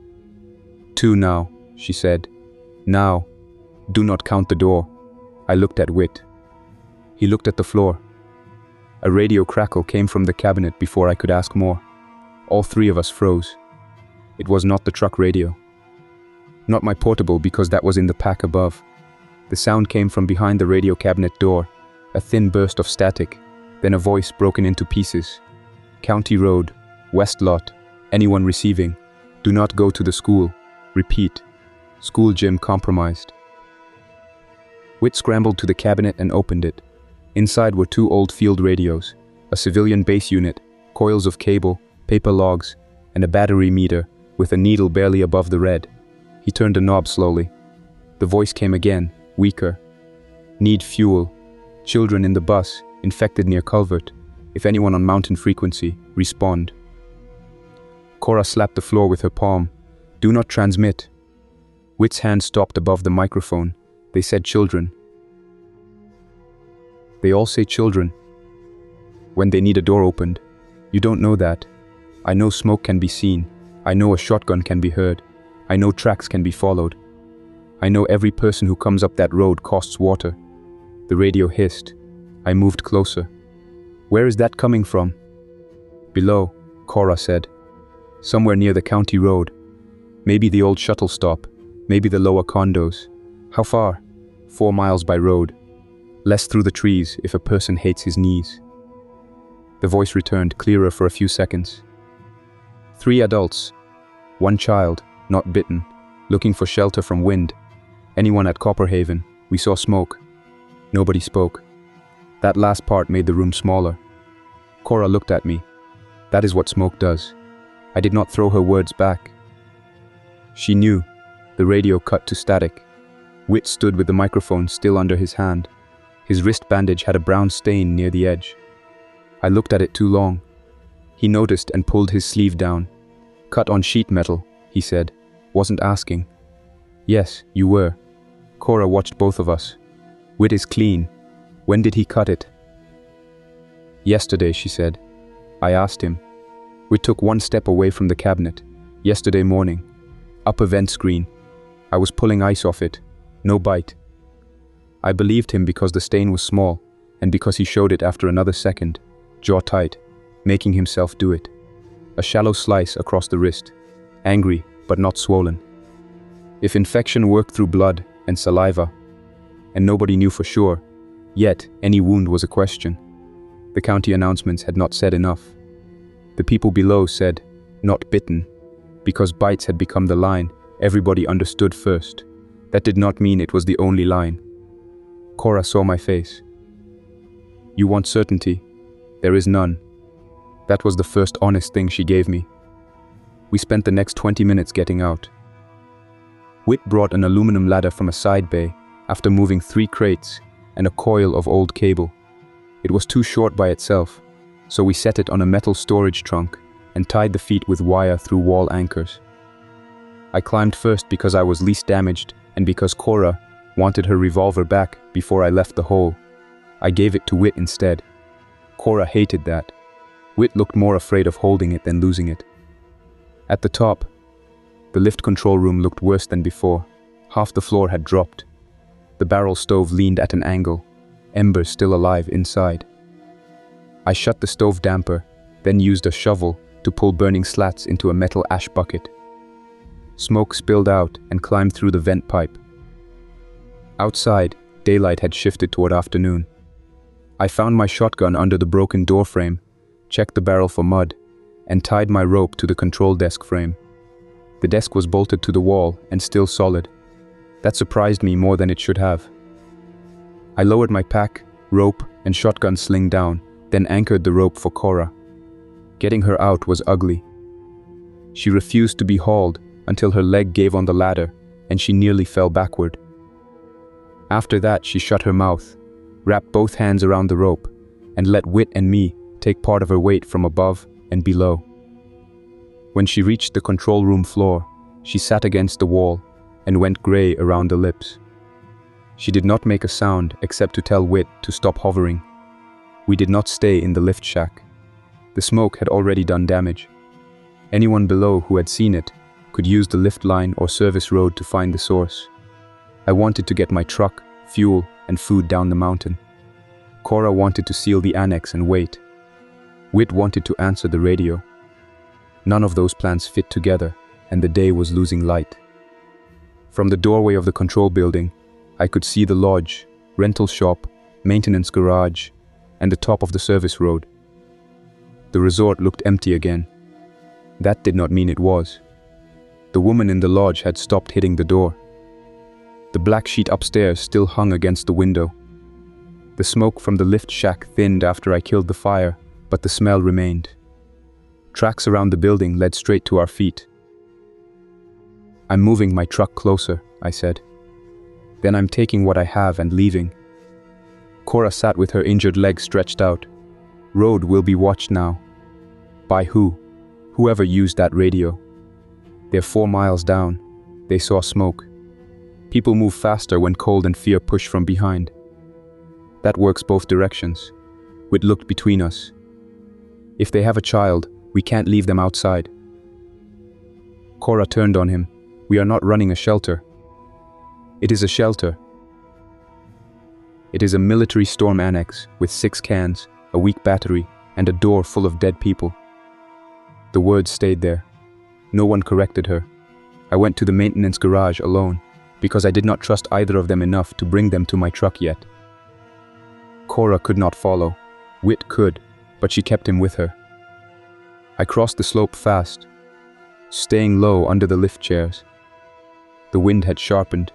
2 now, she said. Now. Do not count the door. I looked at Whit. He looked at the floor. A radio crackle came from the cabinet before I could ask more. All 3 of us froze. It was not the truck radio. Not my portable, because that was in the pack above. The sound came from behind the radio cabinet door, a thin burst of static, then a voice broken into pieces. "County Road, West Lot, anyone receiving. Do not go to the school. Repeat. School gym compromised." Whit scrambled to the cabinet and opened it. Inside were 2 old field radios, a civilian base unit, coils of cable, paper logs, and a battery meter with a needle barely above the red. He turned a knob slowly. The voice came again, weaker. "Need fuel. Children in the bus, infected near culvert. If anyone on mountain frequency, respond." Kora slapped the floor with her palm. "Do not transmit." Whit's hand stopped above the microphone. They said children. They all say children. When they need a door opened. You don't know that. I know smoke can be seen. I know a shotgun can be heard. I know tracks can be followed. I know every person who comes up that road costs water. The radio hissed. I moved closer. "Where is that coming from?" "Below," Kora said. "Somewhere near the county road. Maybe the old shuttle stop. Maybe the lower condos. How far?" 4 miles by road. Less through the trees if a person hates his knees. The voice returned, clearer for a few seconds. 3 adults. 1 child, not bitten, looking for shelter from wind. Anyone at Copperhaven. We saw smoke. Nobody spoke. That last part made the room smaller. Kora looked at me. That is what smoke does. I did not throw her words back. She knew. The radio cut to static. Whit stood with the microphone still under his hand. His wrist bandage had a brown stain near the edge. I looked at it too long. He noticed and pulled his sleeve down. "Cut on sheet metal," he said. "Wasn't asking." "Yes, you were." Kora watched both of us. "Whit is clean. When did he cut it?" "Yesterday," she said. I asked him. We took 1 step away from the cabinet. "Yesterday morning. Upper vent screen. I was pulling ice off it. No bite." I believed him because the stain was small, and because he showed it after another second, jaw tight, making himself do it. A shallow slice across the wrist. Angry, but not swollen. If infection worked through blood and saliva, and nobody knew for sure, yet any wound was a question. The county announcements had not said enough. The people below said, "Not bitten," because bites had become the line everybody understood first. That did not mean it was the only line. Kora saw my face. "You want certainty? There is none." That was the first honest thing she gave me. We spent the next 20 minutes getting out. Whit brought an aluminum ladder from a side bay after moving 3 crates and a coil of old cable. It was too short by itself, so we set it on a metal storage trunk and tied the feet with wire through wall anchors. I climbed first because I was least damaged and because Kora, wanted her revolver back before I left the hole. I gave it to Wit instead. Kora hated that. Wit looked more afraid of holding it than losing it. At the top, the lift control room looked worse than before. Half the floor had dropped. The barrel stove leaned at an angle, embers still alive inside. I shut the stove damper, then used a shovel to pull burning slats into a metal ash bucket. Smoke spilled out and climbed through the vent pipe. Outside, daylight had shifted toward afternoon. I found my shotgun under the broken door frame, checked the barrel for mud, and tied my rope to the control desk frame. The desk was bolted to the wall and still solid. That surprised me more than it should have. I lowered my pack, rope, and shotgun sling down, then anchored the rope for Kora. Getting her out was ugly. She refused to be hauled until her leg gave on the ladder and she nearly fell backward. After that, she shut her mouth, wrapped both hands around the rope, and let Wit and me take part of her weight from above and below. When she reached the control room floor, she sat against the wall and went gray around the lips. She did not make a sound except to tell Wit to stop hovering. We did not stay in the lift shack. The smoke had already done damage. Anyone below who had seen it could use the lift line or service road to find the source. I wanted to get my truck, fuel, and food down the mountain. Kora wanted to seal the annex and wait. Wit wanted to answer the radio. None of those plans fit together, and the day was losing light. From the doorway of the control building, I could see the lodge, rental shop, maintenance garage, and the top of the service road. The resort looked empty again. That did not mean it was. The woman in the lodge had stopped hitting the door. The black sheet upstairs still hung against the window. The smoke from the lift shack thinned after I killed the fire, but the smell remained. Tracks around the building led straight to our feet. "I'm moving my truck closer," I said. "Then I'm taking what I have and leaving." Kora sat with her injured leg stretched out. "Road will be watched now." "By who?" "Whoever used that radio." "They're 4 miles down." They saw smoke. People move faster when cold and fear push from behind. That works both directions. Wit looked between us. "If they have a child, we can't leave them outside." Kora turned on him. "We are not running a shelter." "It is a shelter. It is a military storm annex with 6 cans, a weak battery, and a door full of dead people." The words stayed there. No one corrected her. I went to the maintenance garage alone, because I did not trust either of them enough to bring them to my truck yet. Kora could not follow. Wit could, but she kept him with her. I crossed the slope fast, staying low under the lift chairs. The wind had sharpened.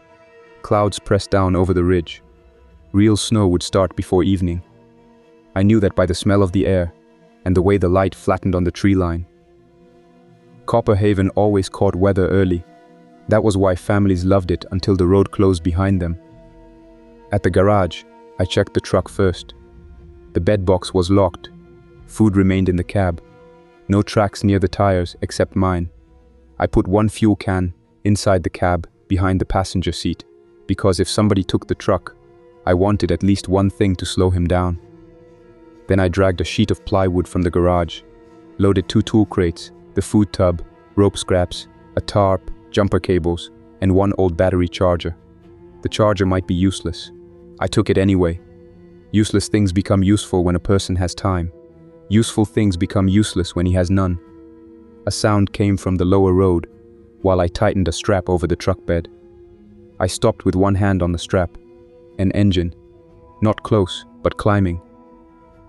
Clouds pressed down over the ridge. Real snow would start before evening. I knew that by the smell of the air and the way the light flattened on the tree line. Copperhaven always caught weather early. That was why families loved it until the road closed behind them. At the garage, I checked the truck first. The bed box was locked. Food remained in the cab. No tracks near the tires except mine. I put 1 fuel can inside the cab behind the passenger seat, because if somebody took the truck, I wanted at least one thing to slow him down. Then I dragged a sheet of plywood from the garage, loaded 2 tool crates, the food tub, rope scraps, a tarp, jumper cables, and 1 old battery charger. The charger might be useless. I took it anyway. Useless things become useful when a person has time. Useful things become useless when he has none. A sound came from the lower road, while I tightened a strap over the truck bed. I stopped with 1 hand on the strap. An engine. Not close, but climbing.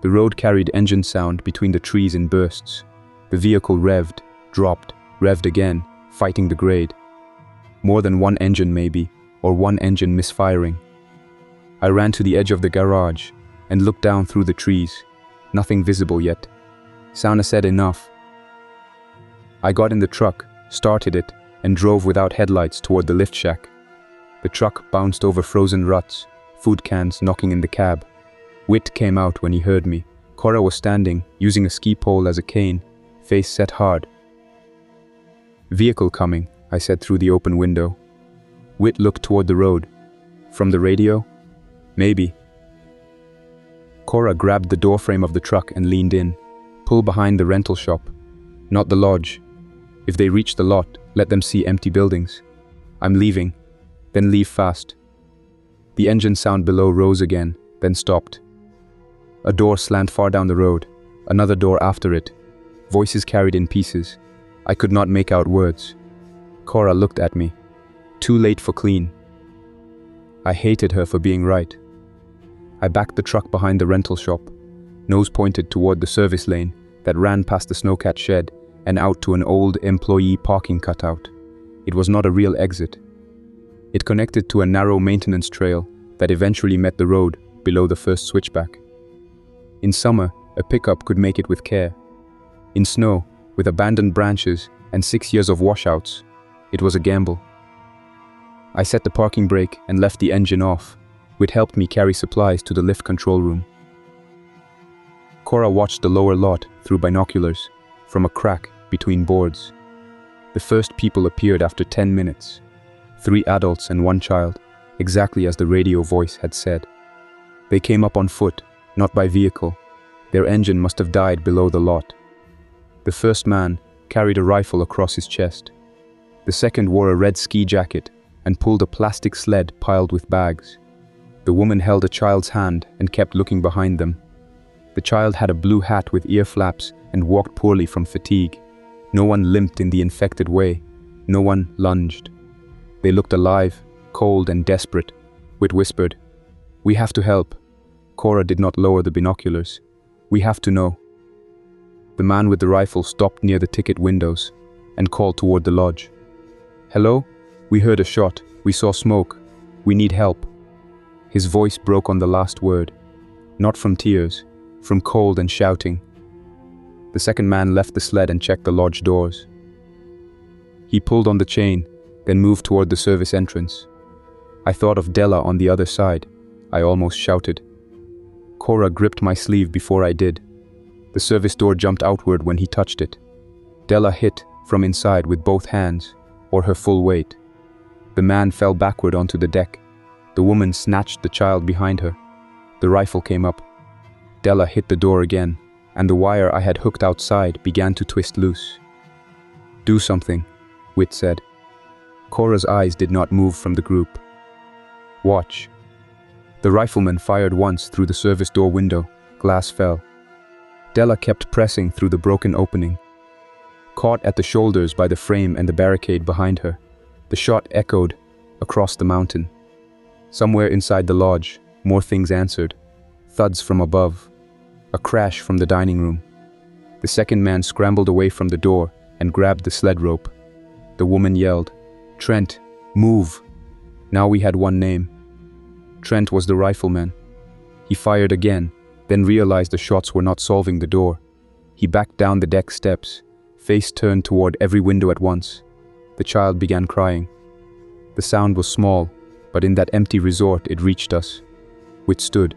The road carried engine sound between the trees in bursts. The vehicle revved, dropped, revved again, fighting the grade. More than 1 engine maybe, or 1 engine misfiring. I ran to the edge of the garage and looked down through the trees. Nothing visible yet. Sound said enough. I got in the truck, started it, and drove without headlights toward the lift shack. The truck bounced over frozen ruts, food cans knocking in the cab. Wit came out when he heard me. Kora was standing, using a ski pole as a cane, face set hard. "Vehicle coming," I said through the open window. Wit looked toward the road. From the radio? Maybe. Kora grabbed the doorframe of the truck and leaned in. Pull behind the rental shop. Not the lodge. If they reach the lot, let them see empty buildings. I'm leaving. Then leave fast. The engine sound below rose again, then stopped. A door slammed far down the road, another door after it. Voices carried in pieces. I could not make out words. Kora looked at me. Too late for clean. I hated her for being right. I backed the truck behind the rental shop, nose pointed toward the service lane that ran past the snowcat shed and out to an old employee parking cutout. It was not a real exit. It connected to a narrow maintenance trail that eventually met the road below the first switchback. In summer, a pickup could make it with care. In snow, with abandoned branches and 6 years of washouts, it was a gamble. I set the parking brake and left the engine off, which helped me carry supplies to the lift control room. Kora watched the lower lot through binoculars, from a crack between boards. The first people appeared after 10 minutes. 3 adults and 1 child, exactly as the radio voice had said. They came up on foot, not by vehicle. Their engine must have died below the lot. The first man carried a rifle across his chest. The second wore a red ski jacket and pulled a plastic sled piled with bags. The woman held a child's hand and kept looking behind them. The child had a blue hat with ear flaps and walked poorly from fatigue. No one limped in the infected way. No one lunged. They looked alive, cold and desperate. Whit whispered, "We have to help." Kora did not lower the binoculars. "We have to know." The man with the rifle stopped near the ticket windows and called toward the lodge. "Hello? We heard a shot. We saw smoke. We need help." His voice broke on the last word. Not from tears, from cold and shouting. The second man left the sled and checked the lodge doors. He pulled on the chain, then moved toward the service entrance. I thought of Della on the other side. I almost shouted. Kora gripped my sleeve before I did. The service door jumped outward when he touched it. Della hit from inside with both hands, or her full weight. The man fell backward onto the deck. The woman snatched the child behind her. The rifle came up. Della hit the door again, and the wire I had hooked outside began to twist loose. "Do something," Whit said. Kora's eyes did not move from the group. "Watch." The rifleman fired once through the service door window. Glass fell. Della kept pressing through the broken opening. Caught at the shoulders by the frame and the barricade behind her, the shot echoed across the mountain. Somewhere inside the lodge, more things answered. Thuds from above. A crash from the dining room. The second man scrambled away from the door and grabbed the sled rope. The woman yelled, "Trent, move!" Now we had one name. Trent was the rifleman. He fired again, then realized the shots were not solving the door. He backed down the deck steps, face turned toward every window at once. The child began crying. The sound was small, but in that empty resort it reached us. Whit stood.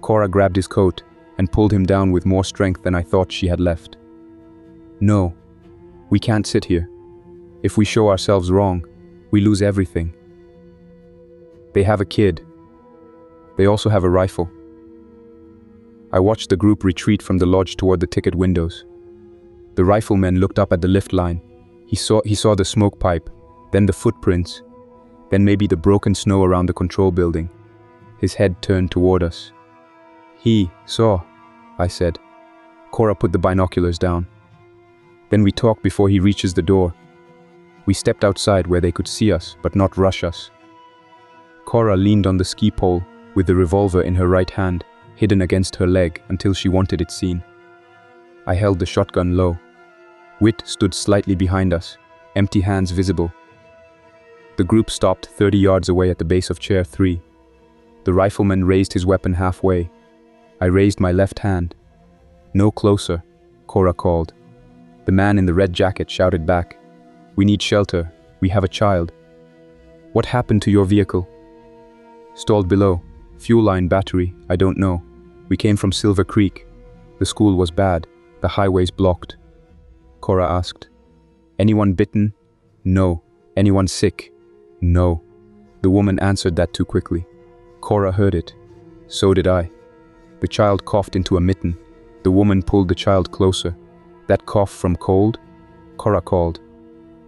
Kora grabbed his coat and pulled him down with more strength than I thought she had left. "No, we can't sit here. If we show ourselves wrong, we lose everything. They have a kid. They also have a rifle." I watched the group retreat from the lodge toward the ticket windows. The rifleman looked up at the lift line. He saw the smoke pipe, then the footprints, then maybe the broken snow around the control building. His head turned toward us. "He saw," I said. Kora put the binoculars down. "Then we talk before he reaches the door." We stepped outside where they could see us, but not rush us. Kora leaned on the ski pole with the revolver in her right hand, hidden against her leg until she wanted it seen. I held the shotgun low. Whit stood slightly behind us, empty hands visible. The group stopped 30 yards away at the base of chair 3. The rifleman raised his weapon halfway. I raised my left hand. "No closer," Kora called. The man in the red jacket shouted back, "We need shelter. We have a child." "What happened to your vehicle?" "Stalled below. Fuel line battery, I don't know. We came from Silver Creek. The school was bad. The highways blocked." Kora asked. "Anyone bitten?" "No." "Anyone sick?" "No." The woman answered that too quickly. Kora heard it. So did I. The child coughed into a mitten. The woman pulled the child closer. That cough from cold? Kora called.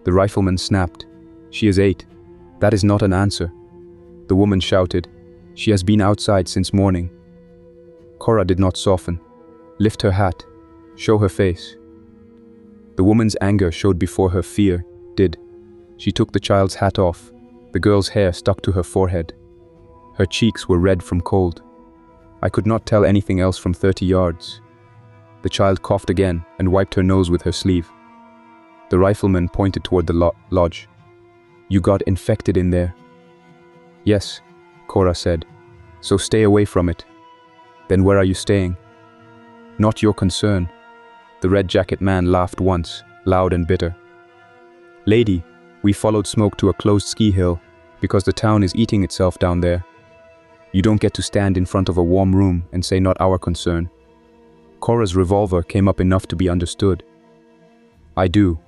The rifleman snapped. She is 8. That is not an answer. The woman shouted. She has been outside since morning. Kora did not soften. Lift her hat. Show her face. The woman's anger showed before her fear did. She took the child's hat off. The girl's hair stuck to her forehead. Her cheeks were red from cold. I could not tell anything else from 30 yards. The child coughed again and wiped her nose with her sleeve. The rifleman pointed toward the lodge. You got infected in there. Yes, Kora said. So stay away from it. Then where are you staying? Not your concern. The red jacket man laughed once, loud and bitter. Lady, we followed smoke to a closed ski hill because the town is eating itself down there. You don't get to stand in front of a warm room and say not our concern. Kora's revolver came up enough to be understood. I do.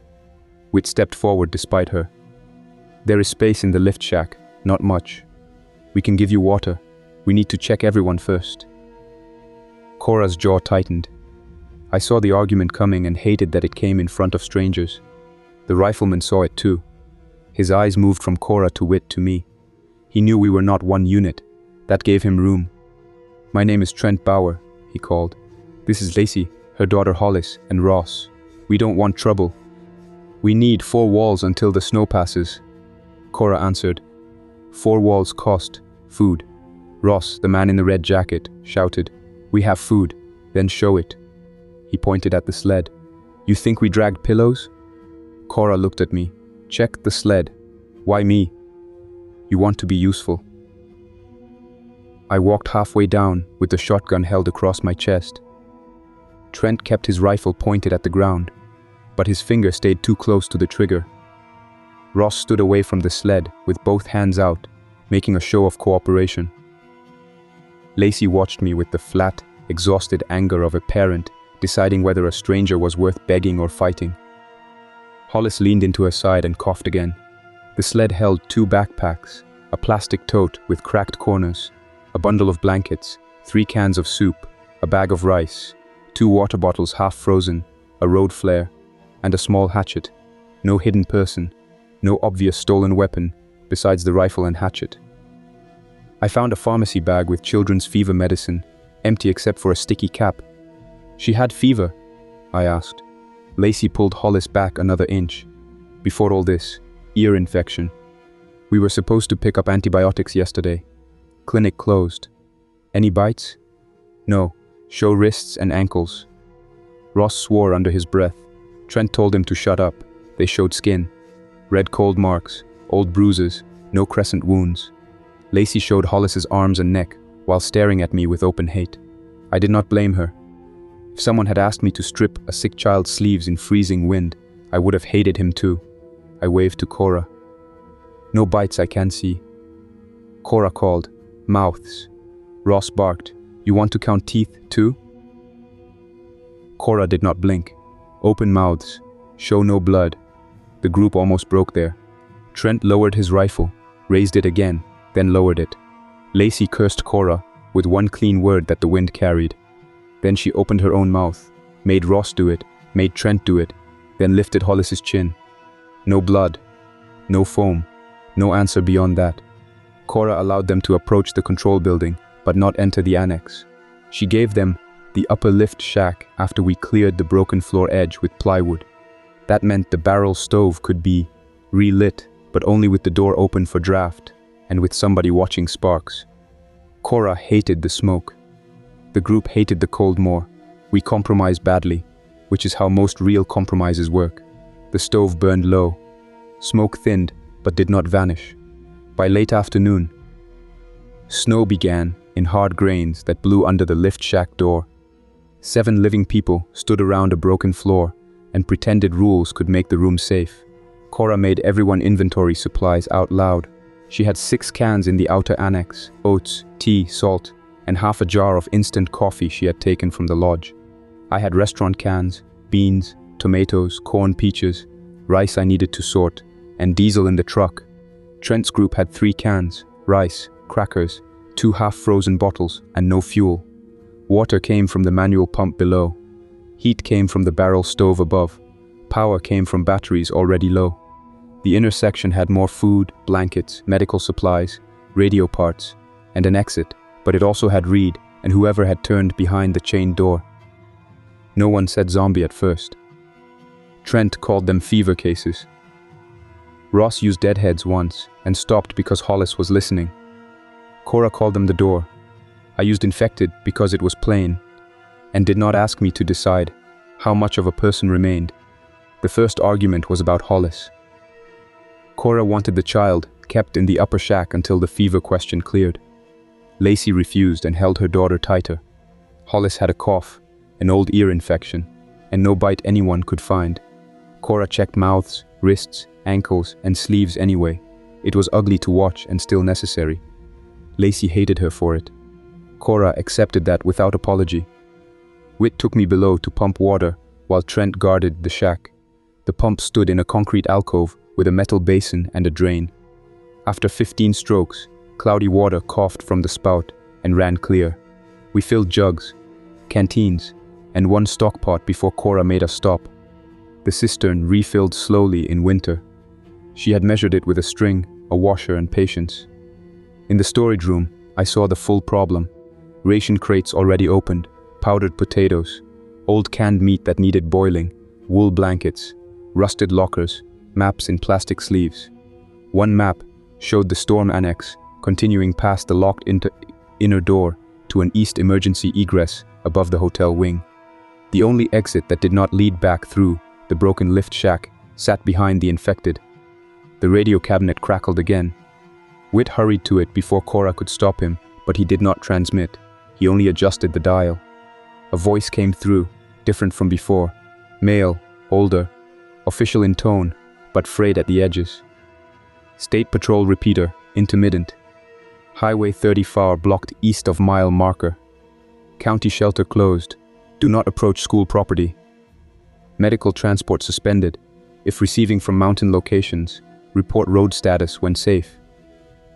Wit stepped forward despite her. There is space in the lift shack, not much. We can give you water. We need to check everyone first. Kora's jaw tightened. I saw the argument coming and hated that it came in front of strangers. The rifleman saw it too. His eyes moved from Kora to Wit to me. He knew we were not one unit. That gave him room. My name is Trent Bauer, he called. This is Lacey, her daughter Hollis, and Ross. We don't want trouble. We need 4 walls until the snow passes. Kora answered. 4 walls cost food. Ross, the man in the red jacket, shouted. We have food, then show it. He pointed at the sled. You think we dragged pillows? Kora looked at me. Check the sled. Why me? You want to be useful. I walked halfway down with the shotgun held across my chest. Trent kept his rifle pointed at the ground, but his finger stayed too close to the trigger. Ross stood away from the sled with both hands out, making a show of cooperation. Lacey watched me with the flat, exhausted anger of a parent deciding whether a stranger was worth begging or fighting. Hollis leaned into her side and coughed again. The sled held 2 backpacks, a plastic tote with cracked corners, a bundle of blankets, 3 cans of soup, a bag of rice, 2 water bottles half frozen, a road flare, and a small hatchet. No hidden person, no obvious stolen weapon, besides the rifle and hatchet. I found a pharmacy bag with children's fever medicine, empty except for a sticky cap. She had fever, I asked. Lacey pulled Hollis back another inch. Before all this, ear infection. We were supposed to pick up antibiotics yesterday. Clinic closed. Any bites? No. Show wrists and ankles. Ross swore under his breath. Trent told him to shut up. They showed skin. Red cold marks, old bruises, no crescent wounds. Lacey showed Hollis's arms and neck while staring at me with open hate. I did not blame her. If someone had asked me to strip a sick child's sleeves in freezing wind, I would have hated him too. I waved to Kora. No bites I can see. Kora called. Mouths. Ross barked. You want to count teeth too? Kora did not blink. Open mouths. Show no blood. The group almost broke there. Trent lowered his rifle, raised it again, then lowered it. Lacey cursed Kora with one clean word that the wind carried. Then she opened her own mouth, made Ross do it, made Trent do it, then lifted Hollis's chin. No blood, no foam, no answer beyond that. Kora allowed them to approach the control building, but not enter the annex. She gave them the upper lift shack after we cleared the broken floor edge with plywood. That meant the barrel stove could be relit, but only with the door open for draft, and with somebody watching sparks. Kora hated the smoke. The group hated the cold more. We compromised badly, which is how most real compromises work. The stove burned low. Smoke thinned, but did not vanish. By late afternoon, snow began in hard grains that blew under the lift shack door. 7 living people stood around a broken floor and pretended rules could make the room safe. Kora made everyone inventory supplies out loud. She had 6 cans in the outer annex, oats, tea, salt, and half a jar of instant coffee she had taken from the lodge. I had restaurant cans, beans, tomatoes, corn, peaches, rice I needed to sort, and diesel in the truck. Trent's group had 3 cans, rice, crackers, 2 half-frozen bottles, and no fuel. Water came from the manual pump below. Heat came from the barrel stove above. Power came from batteries already low. The inner section had more food, blankets, medical supplies, radio parts, and an exit, but it also had Reed and whoever had turned behind the chained door. No one said zombie at first. Trent called them fever cases. Ross used deadheads once and stopped because Hollis was listening. Kora called them the door. I used infected because it was plain and did not ask me to decide how much of a person remained. The first argument was about Hollis. Kora wanted the child kept in the upper shack until the fever question cleared. Lacey refused and held her daughter tighter. Hollis had a cough, an old ear infection, and no bite anyone could find. Kora checked mouths, wrists, ankles, and sleeves anyway. It was ugly to watch and still necessary. Lacey hated her for it. Kora accepted that without apology. Whit took me below to pump water while Trent guarded the shack. The pump stood in a concrete alcove with a metal basin and a drain. After 15 strokes, cloudy water coughed from the spout and ran clear. We filled jugs, canteens, and 1 stock pot before Kora made us stop. The cistern refilled slowly in winter. She had measured it with a string, a washer, and patience. In the storage room, I saw the full problem. Ration crates already opened, powdered potatoes, old canned meat that needed boiling, wool blankets, rusted lockers, maps in plastic sleeves. 1 map showed the storm annex, continuing past the locked inner door to an east emergency egress above the hotel wing. The only exit that did not lead back through the broken lift shack sat behind the infected. The radio cabinet crackled again. Whit hurried to it before Kora could stop him, but he did not transmit. He only adjusted the dial. A voice came through, different from before. Male, older, official in tone, but frayed at the edges. State Patrol repeater, intermittent. Highway 34 blocked east of mile marker. County shelter closed. Do not approach school property. Medical transport suspended. If receiving from mountain locations, report road status when safe.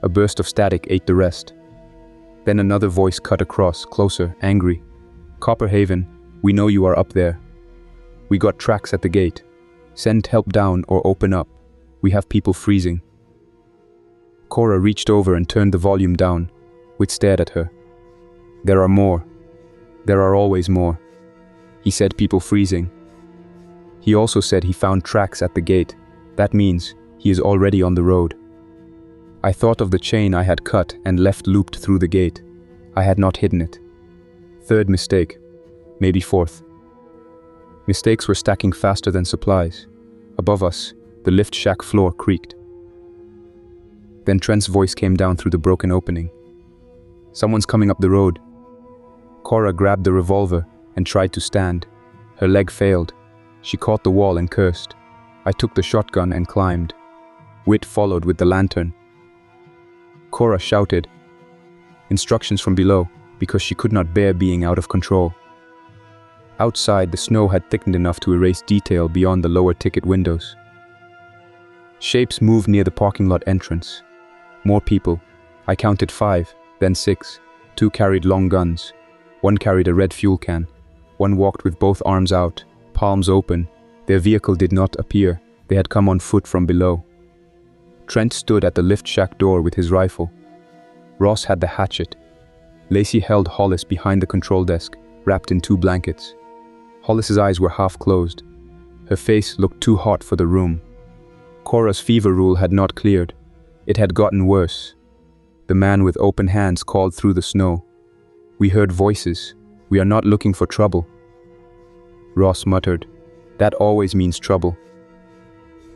A burst of static ate the rest. Then another voice cut across, closer, angry. Copperhaven, we know you are up there. We got tracks at the gate. Send help down or open up. We have people freezing. Kora reached over and turned the volume down. Whit stared at her. There are more. There are always more. He said people freezing. He also said he found tracks at the gate. That means he is already on the road. I thought of the chain I had cut and left looped through the gate. I had not hidden it. 3rd mistake. Maybe 4th. Mistakes were stacking faster than supplies. Above us, the lift shack floor creaked. Then Trent's voice came down through the broken opening. Someone's coming up the road. Kora grabbed the revolver and tried to stand. Her leg failed. She caught the wall and cursed. I took the shotgun and climbed. Whit followed with the lantern. Kora shouted instructions from below because she could not bear being out of control. Outside, the snow had thickened enough to erase detail beyond the lower ticket windows. Shapes moved near the parking lot entrance. More people. I counted 5, then 6. 2 carried long guns. 1 carried a red fuel can. 1 walked with both arms out, palms open. Their vehicle did not appear. They had come on foot from below. Trent stood at the lift shack door with his rifle. Ross had the hatchet. Lacey held Hollis behind the control desk, wrapped in 2 blankets. Hollis's eyes were half closed. Her face looked too hot for the room. Kora's fever rule had not cleared. It had gotten worse. The man with open hands called through the snow. We heard voices. We are not looking for trouble. Ross muttered. That always means trouble.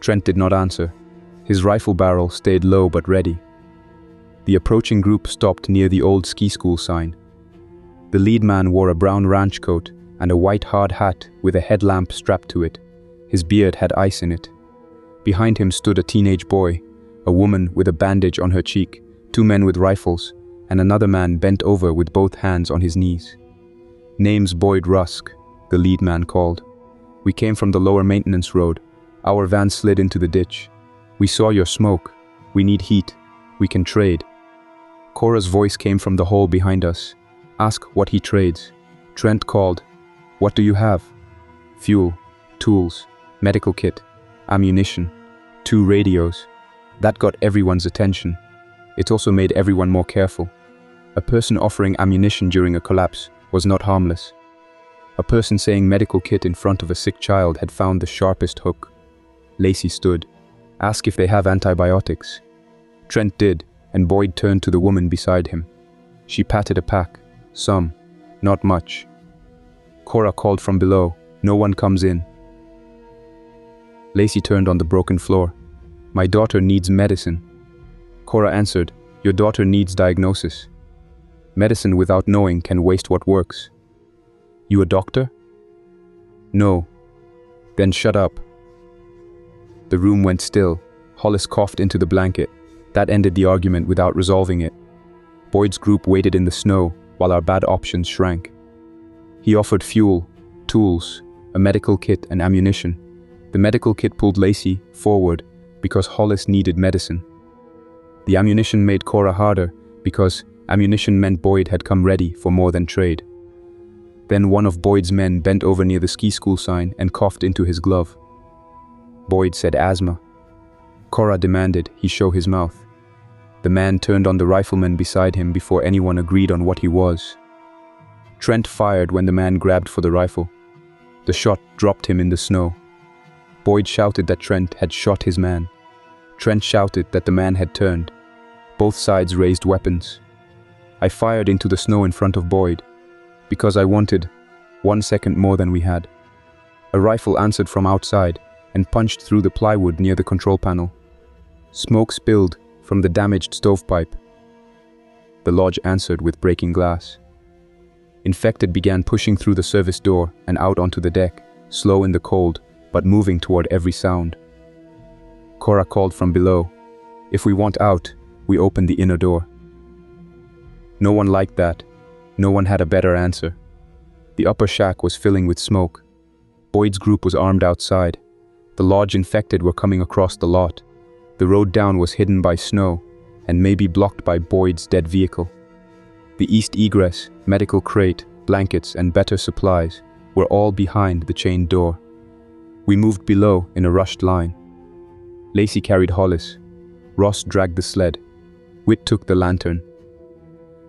Trent did not answer. His rifle barrel stayed low but ready. The approaching group stopped near the old ski school sign. The lead man wore a brown ranch coat and a white hard hat with a headlamp strapped to it. His beard had ice in it. Behind him stood a teenage boy, a woman with a bandage on her cheek, 2 men with rifles, and another man bent over with both hands on his knees. Name's Boyd Rusk, the lead man called. We came from the lower maintenance road. Our van slid into the ditch. We saw your smoke. We need heat. We can trade. Kora's voice came from the hall behind us. Ask what he trades. Trent called. What do you have? Fuel, tools, medical kit, ammunition, 2 radios. That got everyone's attention. It also made everyone more careful. A person offering ammunition during a collapse was not harmless. A person saying medical kit in front of a sick child had found the sharpest hook. Lacey stood. Ask if they have antibiotics. Trent did, and Boyd turned to the woman beside him. She patted a pack. Some. Not much. Kora called from below. No one comes in. Lacey turned on the broken floor. My daughter needs medicine. Kora answered, your daughter needs diagnosis. Medicine without knowing can waste what works. You a doctor? No. Then shut up. The room went still. Hollis coughed into the blanket. That ended the argument without resolving it. Boyd's group waited in the snow while our bad options shrank. He offered fuel, tools, a medical kit and ammunition. The medical kit pulled Lacey forward because Hollis needed medicine. The ammunition made Kora harder because ammunition meant Boyd had come ready for more than trade. Then one of Boyd's men bent over near the ski school sign and coughed into his glove. Boyd said asthma. Kora demanded he show his mouth. The man turned on the rifleman beside him before anyone agreed on what he was. Trent fired when the man grabbed for the rifle. The shot dropped him in the snow. Boyd shouted that Trent had shot his man. Trent shouted that the man had turned. Both sides raised weapons. I fired into the snow in front of Boyd, because I wanted 1 second more than we had. A rifle answered from outside and punched through the plywood near the control panel. Smoke spilled from the damaged stovepipe. The lodge answered with breaking glass. Infected began pushing through the service door and out onto the deck, slow in the cold, but moving toward every sound. Kora called from below. If we want out, we open the inner door. No one liked that. No one had a better answer. The upper shack was filling with smoke. Boyd's group was armed outside. The lodge infected were coming across the lot. The road down was hidden by snow and maybe blocked by Boyd's dead vehicle. The east egress, medical crate, blankets, and better supplies were all behind the chained door. We moved below in a rushed line. Lacey carried Hollis. Ross dragged the sled. Whit took the lantern.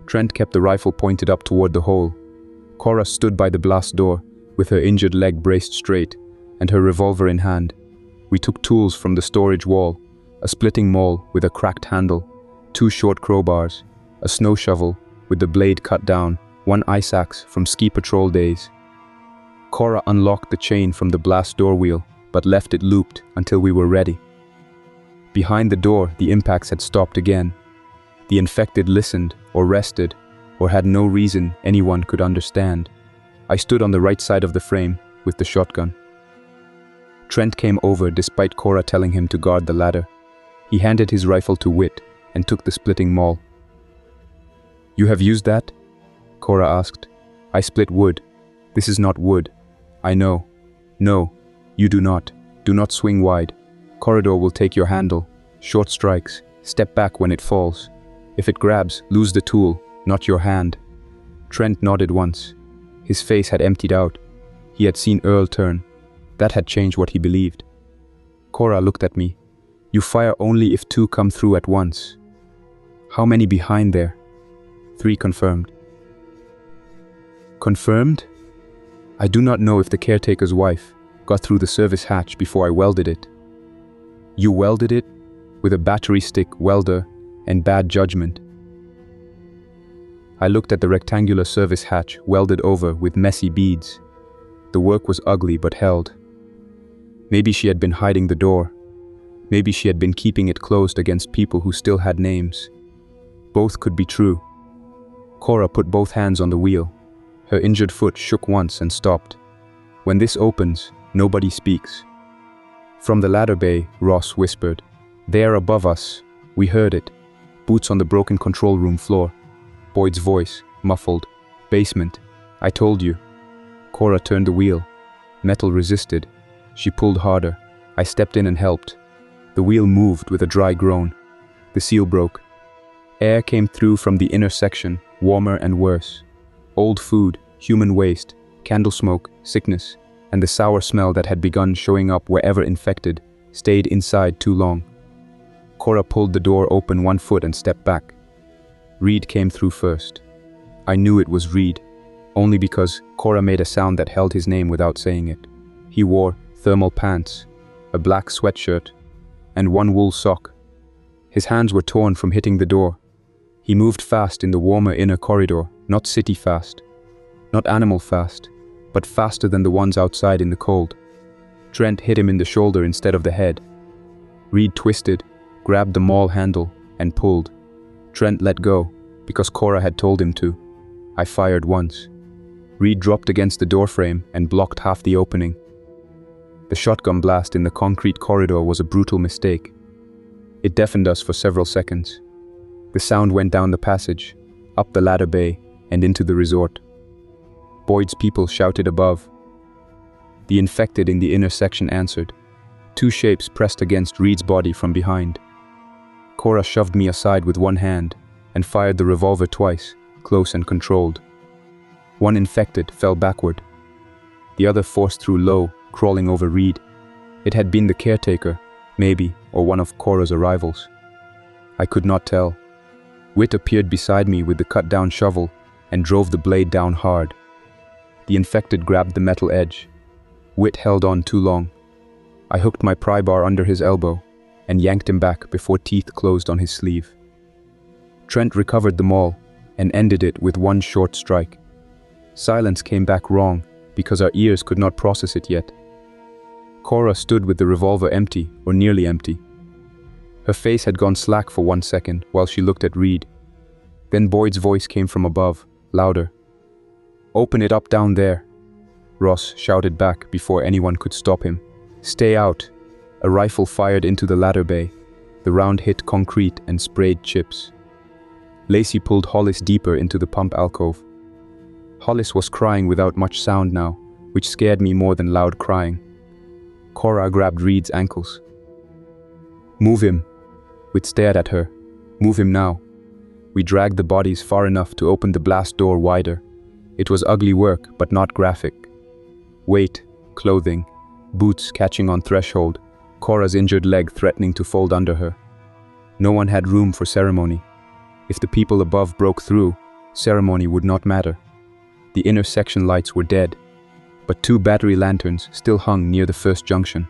Trent kept the rifle pointed up toward the hole. Kora stood by the blast door, with her injured leg braced straight, and her revolver in hand. We took tools from the storage wall, a splitting maul with a cracked handle, 2 short crowbars, a snow shovel with the blade cut down, 1 ice axe from ski patrol days. Kora unlocked the chain from the blast door wheel, but left it looped until we were ready. Behind the door, the impacts had stopped again. The infected listened, or rested, or had no reason anyone could understand. I stood on the right side of the frame with the shotgun. Trent came over despite Kora telling him to guard the ladder. He handed his rifle to Whit and took the splitting maul. You have used that? Kora asked. I split wood. This is not wood. I know. No, you do not. Do not swing wide. Corridor will take your handle. Short strikes. Step back when it falls. If it grabs, lose the tool, not your hand. Trent nodded once. His face had emptied out. He had seen Earl turn. That had changed what he believed. Kora looked at me. You fire only if 2 come through at once. How many behind there? 3 confirmed. Confirmed? I do not know if the caretaker's wife got through the service hatch before I welded it. You welded it? With a battery stick welder and bad judgment. I looked at the rectangular service hatch welded over with messy beads. The work was ugly but held. Maybe she had been hiding the door. Maybe she had been keeping it closed against people who still had names. Both could be true. Kora put both hands on the wheel. Her injured foot shook once and stopped. When this opens, nobody speaks. From the ladder bay, Ross whispered. There above us. We heard it. Boots on the broken control room floor. Boyd's voice, muffled. Basement. I told you. Kora turned the wheel. Metal resisted. She pulled harder. I stepped in and helped. The wheel moved with a dry groan. The seal broke. Air came through from the inner section, warmer and worse. Old food, human waste, candle smoke, sickness, and the sour smell that had begun showing up wherever infected stayed inside too long. Kora pulled the door open 1 foot and stepped back. Reed came through first. I knew it was Reed, only because Kora made a sound that held his name without saying it. He wore thermal pants, a black sweatshirt, and 1 wool sock. His hands were torn from hitting the door. He moved fast in the warmer inner corridor, not city fast, not animal fast, but faster than the ones outside in the cold. Trent hit him in the shoulder instead of the head. Reed twisted, grabbed the maul handle, and pulled. Trent let go, because Kora had told him to. I fired once. Reed dropped against the doorframe and blocked half the opening. The shotgun blast in the concrete corridor was a brutal mistake. It deafened us for several seconds. The sound went down the passage, up the ladder bay, and into the resort. Boyd's people shouted above. The infected in the inner section answered. 2 shapes pressed against Reed's body from behind. Kora shoved me aside with 1 hand and fired the revolver twice, close and controlled. 1 infected fell backward. The other forced through low, crawling over Reed. It had been the caretaker, maybe, or one of Kora's arrivals. I could not tell. Whit appeared beside me with the cut-down shovel and drove the blade down hard. The infected grabbed the metal edge. Whit held on too long. I hooked my pry bar under his elbow and yanked him back before teeth closed on his sleeve. Trent recovered the maul and ended it with 1 short strike. Silence came back wrong because our ears could not process it yet. Kora stood with the revolver empty, or nearly empty. Her face had gone slack for 1 second while she looked at Reed. Then Boyd's voice came from above, louder. "Open it up down there." Ross shouted back before anyone could stop him. "Stay out." A rifle fired into the ladder bay. The round hit concrete and sprayed chips. Lacey pulled Hollis deeper into the pump alcove. Hollis was crying without much sound now, which scared me more than loud crying. Kora grabbed Reed's ankles. "Move him." Whit stared at her. "Move him now." We dragged the bodies far enough to open the blast door wider. It was ugly work, but not graphic. Weight, clothing, boots catching on threshold, Kora's injured leg threatening to fold under her. No one had room for ceremony. If the people above broke through, ceremony would not matter. The inner section lights were dead, but 2 battery lanterns still hung near the first junction.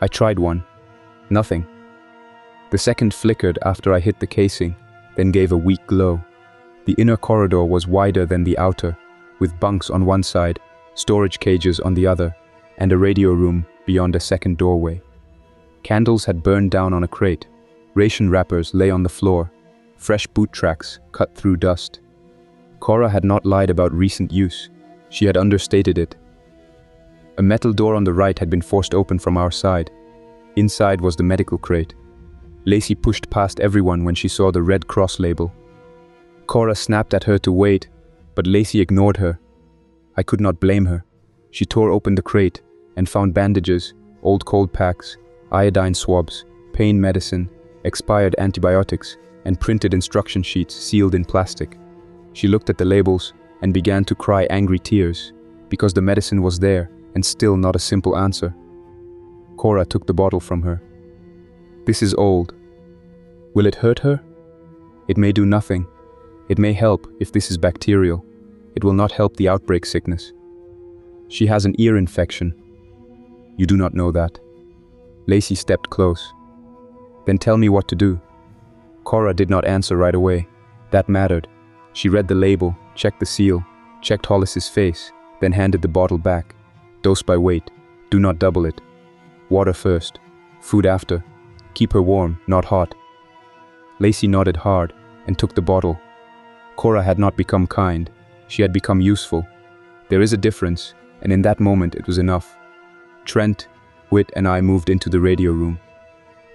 I tried one. Nothing. The second flickered after I hit the casing, then gave a weak glow. The inner corridor was wider than the outer, with bunks on one side, storage cages on the other, and a radio room beyond a second doorway. Candles had burned down on a crate. Ration wrappers lay on the floor, fresh boot tracks cut through dust. Kora had not lied about recent use. She had understated it. A metal door on the right had been forced open from our side. Inside was the medical crate. Lacey pushed past everyone when she saw the Red Cross label. Kora snapped at her to wait, but Lacey ignored her. I could not blame her. She tore open the crate and found bandages, old cold packs, iodine swabs, pain medicine, expired antibiotics, and printed instruction sheets sealed in plastic. She looked at the labels and began to cry angry tears, because the medicine was there and still not a simple answer. Kora took the bottle from her. "This is old. Will it hurt her? It may do nothing. It may help if this is bacterial. It will not help the outbreak sickness. She has an ear infection." "You do not know that." Lacey stepped close. "Then tell me what to do." Kora did not answer right away. That mattered. She read the label, checked the seal, checked Hollis's face, then handed the bottle back. "Dose by weight. Do not double it. Water first. Food after. Keep her warm, not hot." Lacey nodded hard and took the bottle. Kora had not become kind. She had become useful. There is a difference, and in that moment it was enough. Trent, Whit, and I moved into the radio room.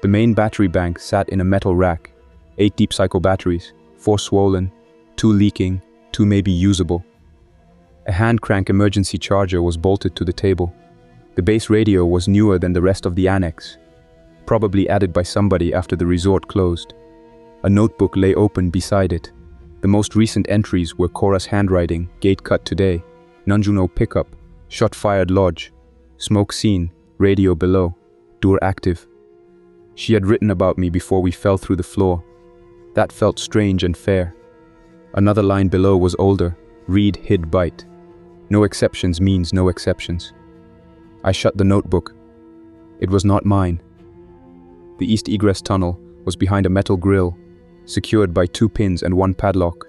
The main battery bank sat in a metal rack. 8 deep cycle batteries, 4 swollen, 2 leaking, 2 maybe usable. A hand crank emergency charger was bolted to the table. The base radio was newer than the rest of the annex. probably added by somebody after the resort closed. A notebook lay open beside it. The most recent entries were Kora's handwriting, gate cut today, Nanjuno pickup, shot fired lodge, smoke seen, radio below, door active. She had written about me before we fell through the floor. That felt strange and fair. Another line below was older, read hid bite. No exceptions means no exceptions. I shut the notebook. It was not mine. The east egress tunnel was behind a metal grill, secured by 2 pins and 1 padlock.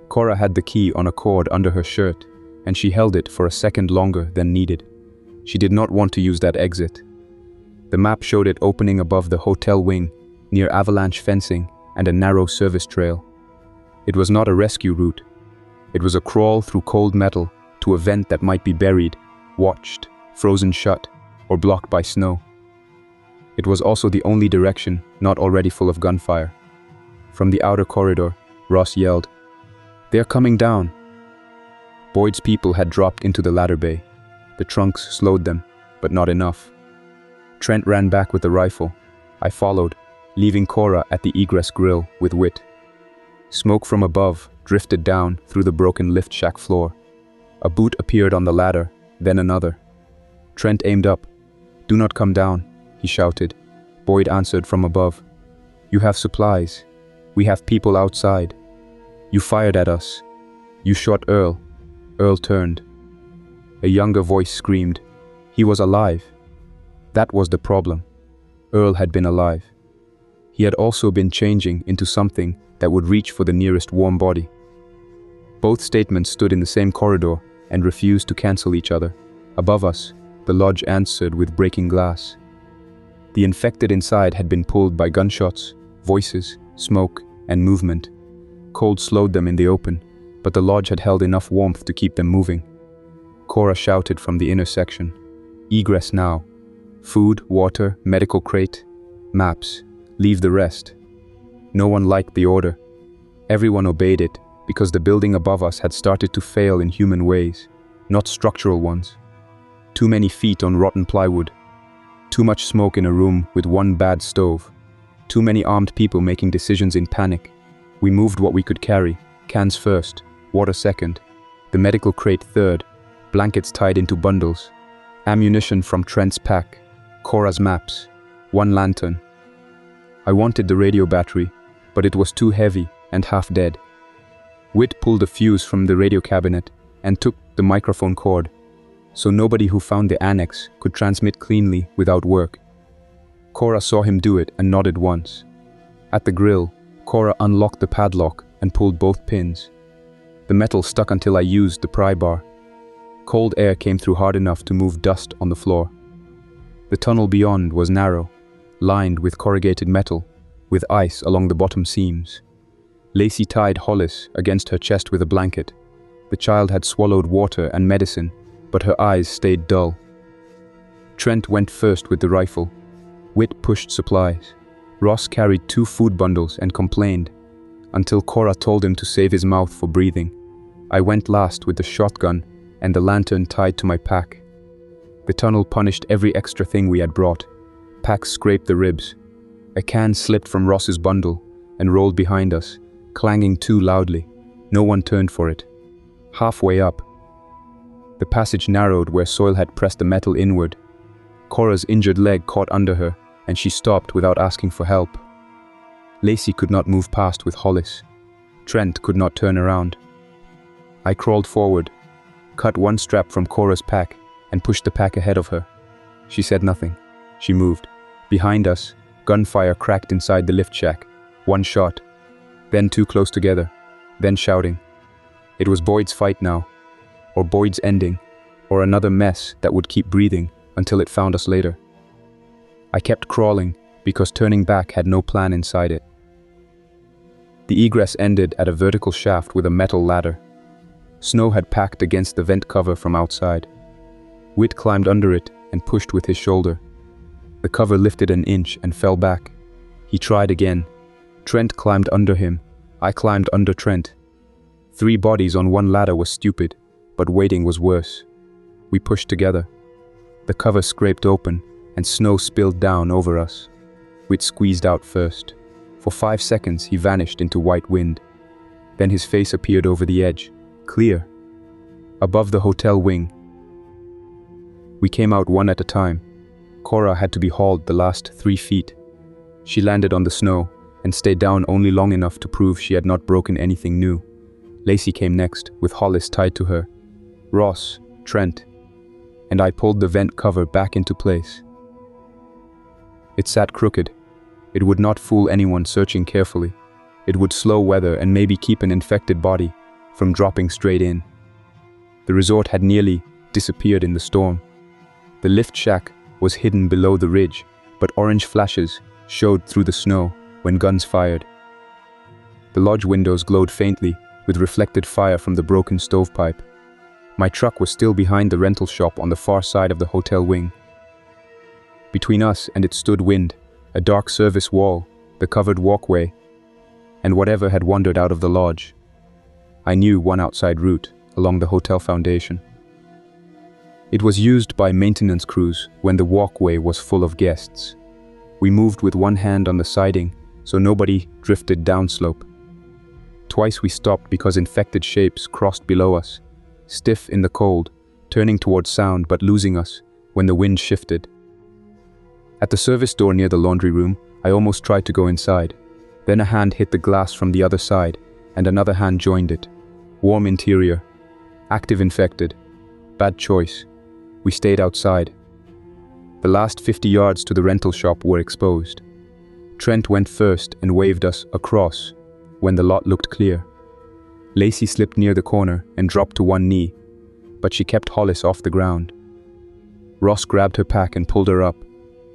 Kora had the key on a cord under her shirt, and she held it for a second longer than needed. She did not want to use that exit. The map showed it opening above the hotel wing, near avalanche fencing and a narrow service trail. It was not a rescue route. It was a crawl through cold metal to a vent that might be buried, watched, frozen shut, or blocked by snow. It was also the only direction not already full of gunfire. From the outer corridor, Ross yelled, "They're coming down!" Boyd's people had dropped into the ladder bay. The trunks slowed them, but not enough. Trent ran back with the rifle. I followed, leaving Kora at the egress grill with Whit. Smoke from above drifted down through the broken lift shack floor. A boot appeared on the ladder, then another. Trent aimed up. "Do not come down," he shouted. Boyd answered from above. "You have supplies. We have people outside. You fired at us. You shot Earl." Earl turned. A younger voice screamed. He was alive. That was the problem. Earl had been alive. He had also been changing into something that would reach for the nearest warm body. Both statements stood in the same corridor and refused to cancel each other. Above us, the lodge answered with breaking glass. The infected inside had been pulled by gunshots, voices, smoke, and movement. Cold slowed them in the open, but the lodge had held enough warmth to keep them moving. Kora shouted from the inner section, "Egress now. Food, water, medical crate, maps. Leave the rest." No one liked the order. Everyone obeyed it because the building above us had started to fail in human ways, not structural ones. Too many feet on rotten plywood. Too much smoke in a room with one bad stove. Too many armed people making decisions in panic. We moved what we could carry, cans first, water second, the medical crate third, blankets tied into bundles, ammunition from Trent's pack, Kora's maps, 1 lantern. I wanted the radio battery, but it was too heavy and half dead. Whit pulled a fuse from the radio cabinet and took the microphone cord, so nobody who found the annex could transmit cleanly without work. Kora saw him do it and nodded once. At the grill, Kora unlocked the padlock and pulled both pins. The metal stuck until I used the pry bar. Cold air came through hard enough to move dust on the floor. The tunnel beyond was narrow, lined with corrugated metal, with ice along the bottom seams. Lacey tied Hollis against her chest with a blanket. The child had swallowed water and medicine, but her eyes stayed dull. Trent went first with the rifle. Whit pushed supplies. Ross carried 2 food bundles and complained, until Kora told him to save his mouth for breathing. I went last with the shotgun and the lantern tied to my pack. The tunnel punished every extra thing we had brought. Packs scraped the ribs. A can slipped from Ross's bundle and rolled behind us, clanging too loudly. No one turned for it. Halfway up, the passage narrowed where soil had pressed the metal inward. Kora's injured leg caught under her, and she stopped without asking for help. Lacey could not move past with Hollis. Trent could not turn around. I crawled forward, cut 1 strap from Kora's pack, and pushed the pack ahead of her. She said nothing. She moved. Behind us, gunfire cracked inside the lift shack. 1 shot. Then 2 close together. Then shouting. It was Boyd's fight now. Or Boyd's ending. Or another mess that would keep breathing until it found us later. I kept crawling because turning back had no plan inside it. The egress ended at a vertical shaft with a metal ladder. Snow had packed against the vent cover from outside. Whit climbed under it and pushed with his shoulder. The cover lifted an inch and fell back. He tried again. Trent climbed under him. I climbed under Trent. 3 bodies on 1 ladder was stupid, but waiting was worse. We pushed together. The cover scraped open and snow spilled down over us. Whit squeezed out first. For 5 seconds he vanished into white wind. Then his face appeared over the edge, clear, above the hotel wing. We came out one at a time. Kora had to be hauled the last 3 feet. She landed on the snow and stayed down only long enough to prove she had not broken anything new. Lacey came next, with Hollis tied to her. Ross, Trent, and I pulled the vent cover back into place. It sat crooked. It would not fool anyone searching carefully. It would slow weather and maybe keep an infected body from dropping straight in. The resort had nearly disappeared in the storm. The lift shack was hidden below the ridge, but orange flashes showed through the snow when guns fired. The lodge windows glowed faintly with reflected fire from the broken stovepipe. My truck was still behind the rental shop on the far side of the hotel wing. Between us and it stood wind, a dark service wall, the covered walkway, and whatever had wandered out of the lodge. I knew one outside route along the hotel foundation. It was used by maintenance crews when the walkway was full of guests. We moved with one hand on the siding so nobody drifted downslope. Twice we stopped because infected shapes crossed below us, stiff in the cold, turning towards sound but losing us when the wind shifted. At the service door near the laundry room, I almost tried to go inside. Then a hand hit the glass from the other side, and another hand joined it. Warm interior. Active infected. Bad choice. We stayed outside. The last 50 yards to the rental shop were exposed. Trent went first and waved us across when the lot looked clear. Lacey slipped near the corner and dropped to one knee, but she kept Hollis off the ground. Ross grabbed her pack and pulled her up.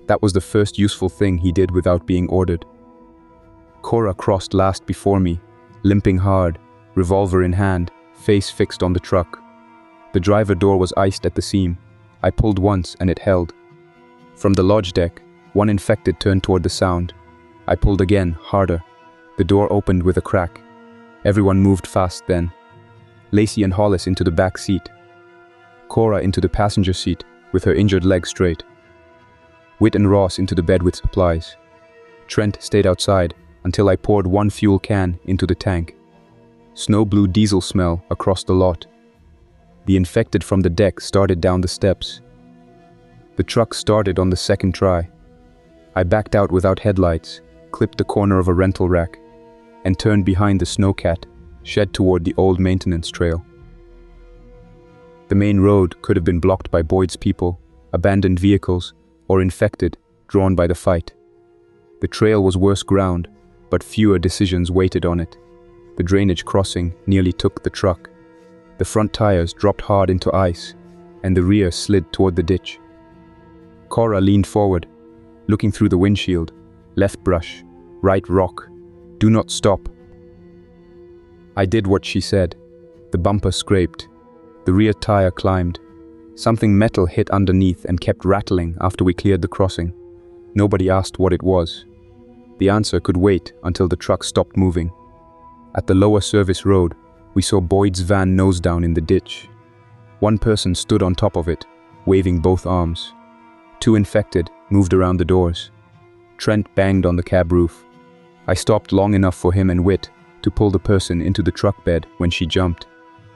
That was the first useful thing he did without being ordered. Kora crossed last before me, limping hard, revolver in hand, face fixed on the truck. The driver door was iced at the seam. I pulled once and it held. From the lodge deck, one infected turned toward the sound. I pulled again, harder. The door opened with a crack. Everyone moved fast then. Lacey and Hollis into the back seat. Kora into the passenger seat with her injured leg straight. Whit and Ross into the bed with supplies. Trent stayed outside until I poured one fuel can into the tank. Snow blew diesel smell across the lot. The infected from the deck started down the steps. The truck started on the second try. I backed out without headlights, clipped the corner of a rental rack, and turned behind the snowcat, shed toward the old maintenance trail. The main road could have been blocked by Boyd's people, abandoned vehicles, or infected, drawn by the fight. The trail was worse ground, but fewer decisions waited on it. The drainage crossing nearly took the truck. The front tires dropped hard into ice, and the rear slid toward the ditch. Kora leaned forward, looking through the windshield. Left brush, right rock. Do not stop. I did what she said. The bumper scraped. The rear tire climbed. Something metal hit underneath and kept rattling after we cleared the crossing. Nobody asked what it was. The answer could wait until the truck stopped moving. At the lower service road, we saw Boyd's van nose down in the ditch. One person stood on top of it, waving both arms. 2 infected moved around the doors. Trent banged on the cab roof. I stopped long enough for him and Whit to pull the person into the truck bed when she jumped.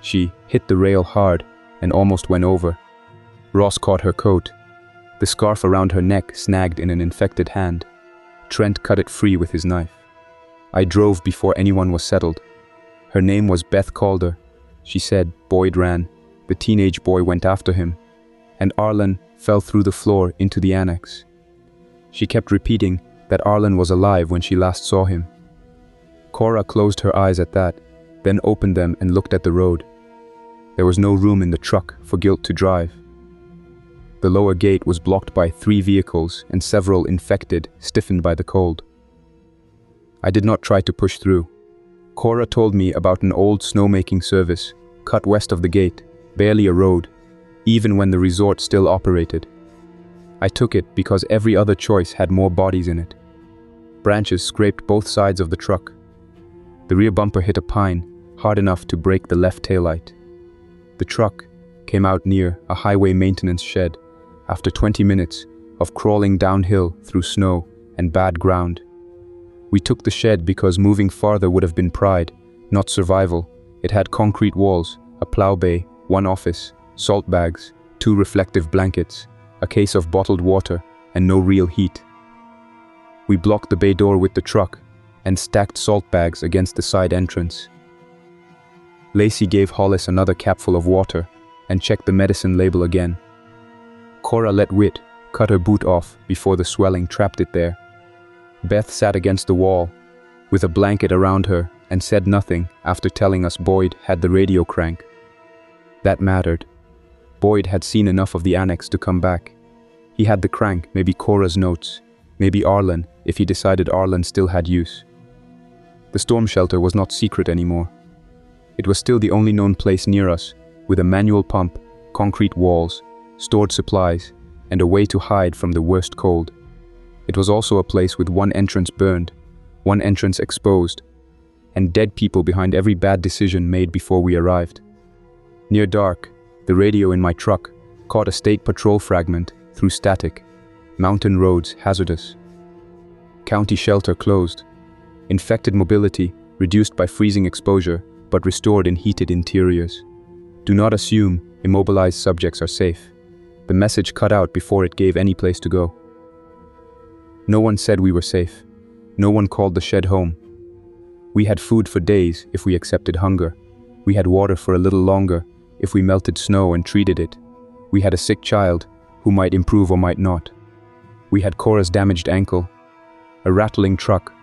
She hit the rail hard and almost went over. Ross caught her coat. The scarf around her neck snagged in an infected hand. Trent cut it free with his knife. I drove before anyone was settled. Her name was Beth Calder. She said Boyd ran. The teenage boy went after him, and Arlen fell through the floor into the annex. She kept repeating that Arlen was alive when she last saw him. Kora closed her eyes at that, then opened them and looked at the road. There was no room in the truck for Guilt to drive. The lower gate was blocked by 3 vehicles and several infected, stiffened by the cold. I did not try to push through. Kora told me about an old snowmaking service, cut west of the gate, barely a road, even when the resort still operated. I took it because every other choice had more bodies in it. Branches scraped both sides of the truck. The rear bumper hit a pine, hard enough to break the left taillight. The truck came out near a highway maintenance shed after 20 minutes of crawling downhill through snow and bad ground. We took the shed because moving farther would have been pride, not survival. It had concrete walls, a plow bay, one office, salt bags, 2 reflective blankets, a case of bottled water, and no real heat. We blocked the bay door with the truck and stacked salt bags against the side entrance. Lacey gave Hollis another capful of water and checked the medicine label again. Kora let Wit cut her boot off before the swelling trapped it there. Beth sat against the wall, with a blanket around her, and said nothing after telling us Boyd had the radio crank. That mattered. Boyd had seen enough of the annex to come back. He had the crank, maybe Kora's notes, maybe Arlen, if he decided Arlen still had use. The storm shelter was not secret anymore. It was still the only known place near us, with a manual pump, concrete walls, stored supplies, and a way to hide from the worst cold. It was also a place with one entrance burned, one entrance exposed, and dead people behind every bad decision made before we arrived. Near dark, the radio in my truck caught a state patrol fragment through static. Mountain roads hazardous. County shelter closed. Infected mobility reduced by freezing exposure, but restored in heated interiors. Do not assume immobilized subjects are safe. The message cut out before it gave any place to go. No one said we were safe. No one called the shed home. We had food for days if we accepted hunger. We had water for a little longer if we melted snow and treated it. We had a sick child who might improve or might not. We had Kora's damaged ankle, a rattling truck,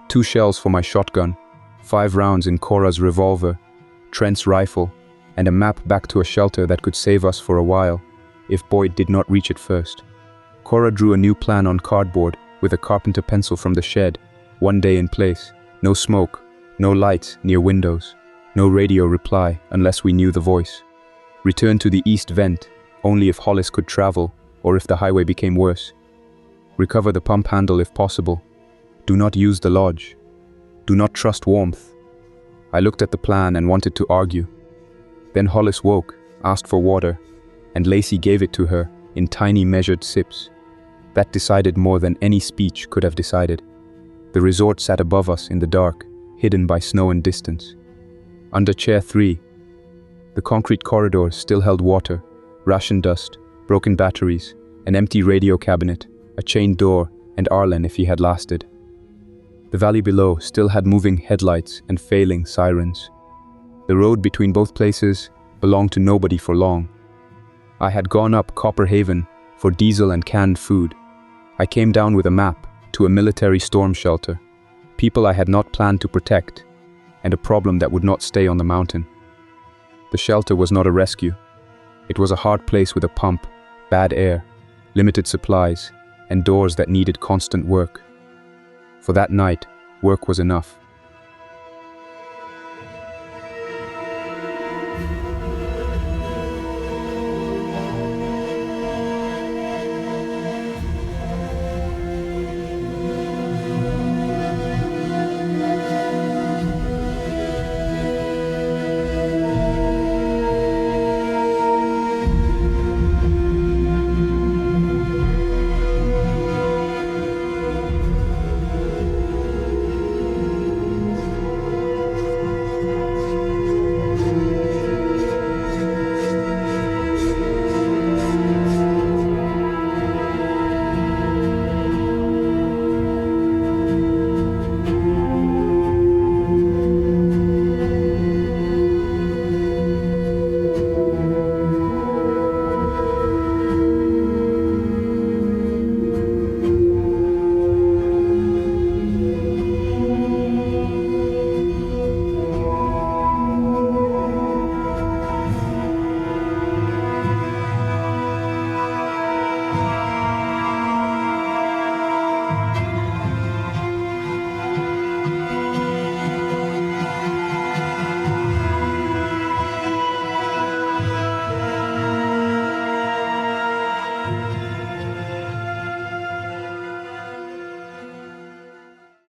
2 shells for my shotgun, 5 rounds in Kora's revolver, Trent's rifle, and a map back to a shelter that could save us for a while, if Boyd did not reach it first. Kora drew a new plan on cardboard with a carpenter pencil from the shed, 1 day in place, no smoke, no lights near windows, no radio reply unless we knew the voice. Return to the east vent, only if Hollis could travel or if the highway became worse. Recover the pump handle if possible. Do not use the lodge. Do not trust warmth. I looked at the plan and wanted to argue. Then Hollis woke, asked for water, and Lacey gave it to her in tiny measured sips. That decided more than any speech could have decided. The resort sat above us in the dark, hidden by snow and distance. Under chair 3, the concrete corridor still held water, ration dust, broken batteries, an empty radio cabinet, a chained door, and Arlen if he had lasted. The valley below still had moving headlights and failing sirens. The road between both places belonged to nobody for long. I had gone up Copper Haven for diesel and canned food. I came down with a map to a military storm shelter, people I had not planned to protect, and a problem that would not stay on the mountain. The shelter was not a rescue. It was a hard place with a pump, bad air, limited supplies, and doors that needed constant work. For that night, work was enough.